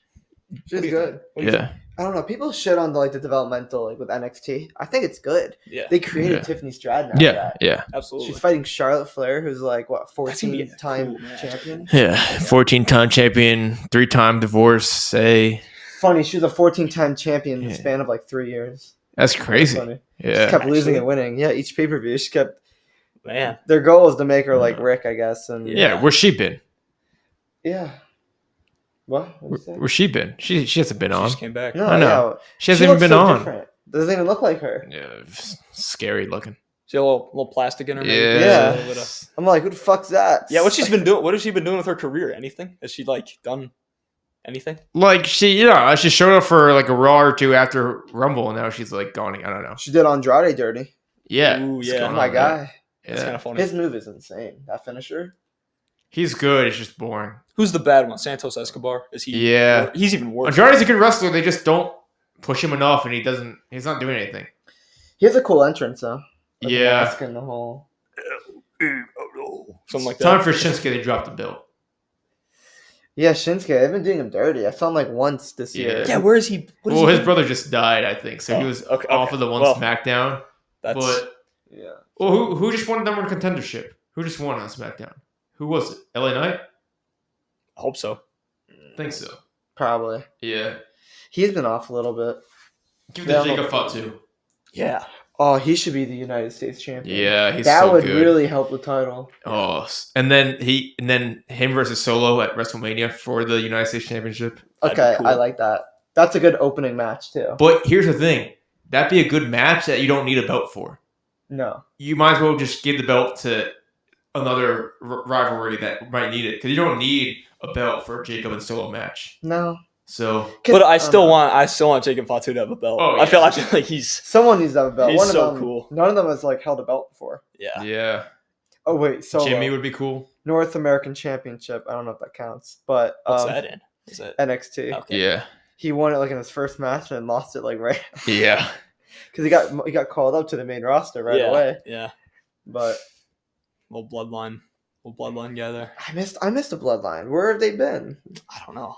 She's good. Yeah. I don't know. People shit on the developmental with NXT. I think it's good. Yeah. They created Tiffany Stratton. Yeah. Absolutely. She's fighting Charlotte Flair, who's 14-time champion. Yeah, 14-time champion, 3-time divorce. Funny, she was a 14-time champion in the span of 3 years. That's crazy. Funny. Yeah. She kept losing and winning. Yeah, each pay-per-view she kept. Man. Their goal is to make her like Rick, I guess. And where's she been? Yeah. What? Where's she been? She hasn't been on. She just came back. No, I know. Yeah. She hasn't even been on. Different. Doesn't even look like her. Yeah, scary looking. She had a little plastic in her. Yeah. I'm like, who the fuck's that? Yeah, what she's been doing? What has she been doing with her career? Anything? Has she done anything? She showed up for a Raw or two after Rumble, and now she's gone. I don't know. She did Andrade dirty. Yeah. Ooh, yeah. Oh my guy. That's kind of funny. His move is insane. That finisher. He's good. It's just boring. Who's the bad one? Santos Escobar? Is he? Yeah. He's even worse. Andrade's a good wrestler. They just don't push him enough, and he's not doing anything. He has a cool entrance, though. Like Yeah. the mask and the whole. Something like that. Time for Shinsuke to drop the belt. Yeah, Shinsuke. They've been doing him dirty. I saw him like once this year. Yeah, where is he? Well, his brother just died, I think, so he was off of the one SmackDown. That's but yeah. Well, who just won the number one contendership? Who just won on SmackDown? Who was it? LA Knight? I hope so. I think so. Probably. Yeah. He's been off a little bit. Give it to Jacob Fatu. Yeah. Oh, he should be the United States champion. Yeah, he's that so would good. really help the title. Oh, and then him versus Solo at WrestleMania for the United States Championship. Okay, cool. I like that. That's a good opening match too. But here's the thing: that'd be a good match that you don't need a belt for. No, you might as well just give the belt to another rivalry that might need it because you don't need a belt for a Jacob and Solo match. No. So, but I still want Jacob Fatu to have a belt. Oh, yeah. I feel like someone needs to have a belt. He's One so of them, cool. None of them has like held a belt before. Yeah. Yeah. Oh wait, Solo. Jimmy would be cool. North American Championship. I don't know if that counts, but what's that in? Is it NXT? Okay. Yeah. He won it like in his first match and lost it like right. Yeah. Because he got called up to the main roster right away. Yeah. But little bloodline guy there. I missed a bloodline. Where have they been? I don't know.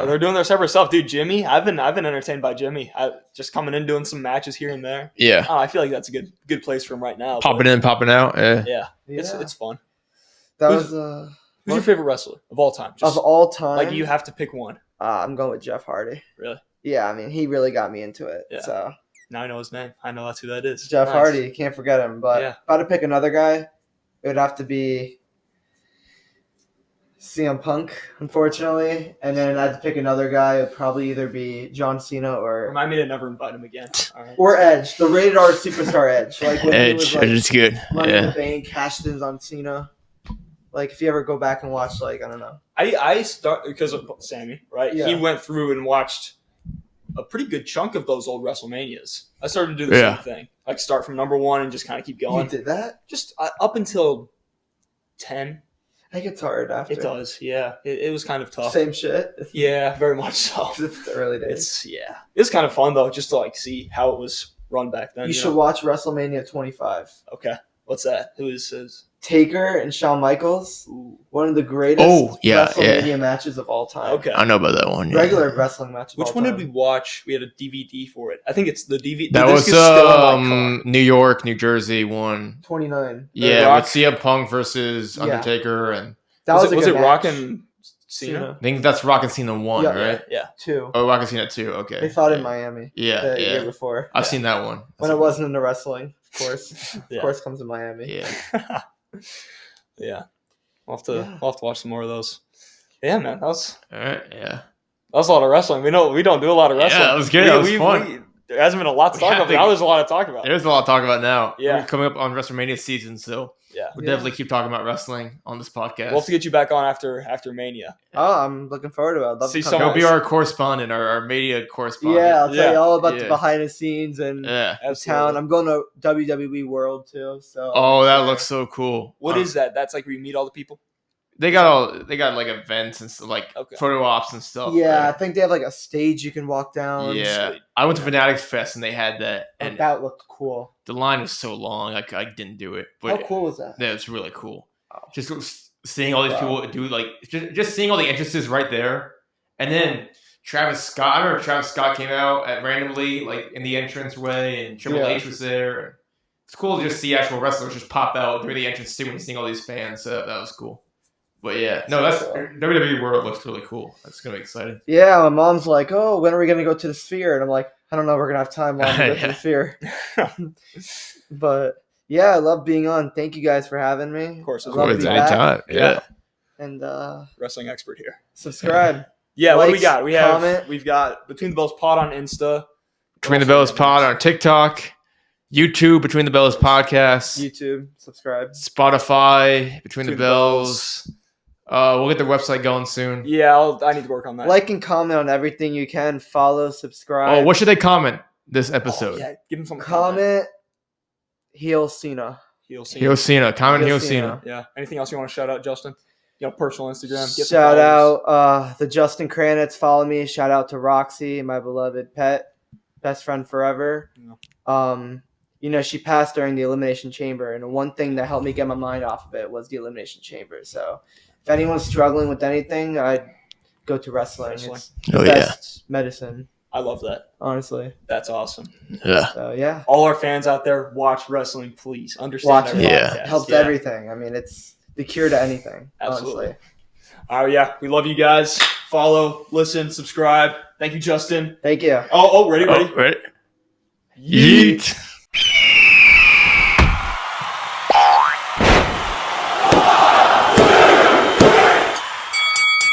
They're doing their separate stuff, dude. Jimmy, I've been entertained by Jimmy. Just coming in doing some matches here and there. Yeah. I feel like that's a good place for him right now. Popping in, popping out. Yeah. It's fun. Who's your favorite wrestler of all time? Of all time, like you have to pick one. I'm going with Jeff Hardy. Really? Yeah, I mean he really got me into it. Yeah. So now I know his name. I know that's who that is. Jeff Hardy, can't forget him. But yeah. If I had to pick another guy, it would have to be CM Punk, unfortunately. And then I'd pick another guy. It would probably either be John Cena or... Remind me to never invite him again. All right. Or Edge. The rated R superstar Edge. Like when Edge. he was, like, Edge is good. Money in the Bank, cashed-ins on Cena. Like if you ever go back and watch, like, I don't know. I start because of Sammy, right? Yeah. He went through and watched a pretty good chunk of those old WrestleManias. I started to do the same thing. Like start from number 1 and just kind of keep going. You did that? Just up until 10. I get tired after. It does, yeah. It was kind of tough. Same shit. Yeah, very much so. It's the early days. It's kind of fun though, just to like see how it was run back then. You should watch WrestleMania 25. Okay, what's that? Who is Taker and Shawn Michaels? Ooh. One of the greatest WrestleMania matches of all time. Okay, I know about that one. Yeah. Regular wrestling match. Which one did we watch? We had a DVD for it. I think it's the DVD. That was New York, New Jersey one. 29. Yeah, with CM Punk versus Undertaker, and that was it Rock and Cena? I think that's Rock and Cena 1, right? Yeah, 2. Oh, Rock and Cena 2. Okay. They fought in Miami. Yeah, the year before. I've seen that one. When it wasn't into wrestling, of course. Of course, comes in Miami. Yeah. Yeah. We'll have to watch some more of those. Yeah, man. That was all right. Yeah. That was a lot of wrestling. We don't do a lot of wrestling. Yeah, that was good. That was fun. There hasn't been a lot to talk about. Now there's a lot to talk about. There's a lot to talk about now. Yeah. We're coming up on WrestleMania season, so we'll definitely keep talking about wrestling on this podcast. We'll have to get you back on after Mania. Oh, I'm looking forward to it. I'd love to He'll be our correspondent, our media correspondent. Yeah, I'll tell you all about the behind the scenes and the town. I'm going to WWE World too. So that looks so cool. What is that? That's like where you meet all the people? They got like events and stuff, like photo ops and stuff. Yeah, right? I think they have like a stage you can walk down. Yeah, I went to Fanatics Fest and they had that, and that looked cool. The line was so long, I didn't do it. But how cool was that? Yeah, it's really cool. Oh. Just seeing all these people do just seeing all the entrances right there, and then Travis Scott. I remember Travis Scott came out randomly like in the entranceway, and Triple H was there. It's cool to just see actual wrestlers just pop out during the entrance too when you're seeing all these fans. So that was cool. But that's WWE World looks really cool. That's gonna be exciting. Yeah, my mom's like, "Oh, when are we gonna go to the Sphere?" And I'm like, "I don't know. We're gonna have time long to go to the Sphere." But yeah, I love being on. Thank you guys for having me. Of course, anytime. Yeah. And wrestling expert here. Subscribe. Yeah, like, what do we got? We've got Between the Bells Pod on Insta. Between the Bells Pod on TikTok. YouTube, Between the Bells Podcast. YouTube, subscribe. Spotify, Between the Bells. We'll get the website going soon. Yeah, I need to work on that. Like and comment on everything you can. Follow, subscribe. Oh, what should they comment this episode? Give them some comment. Heel Cena. Heel Cena. Common Heel Cena. Yeah. Anything else you want to shout out, Justin? Personal Instagram. Shout out the Justin Kranitz. Follow me. Shout out to Roxy, my beloved pet, best friend forever. Yeah. She passed during the Elimination Chamber, and one thing that helped me get my mind off of it was the Elimination Chamber. So, if anyone's struggling with anything, I'd go to wrestling. It's the best medicine. I love that. Honestly. That's awesome. Yeah. So, yeah. All our fans out there, watch wrestling, please. Understand our podcast. It helps everything. I mean, it's the cure to anything. Absolutely. Honestly. All right, yeah. We love you guys. Follow, listen, subscribe. Thank you, Justin. Thank you. Oh, ready? Ready? Yeet.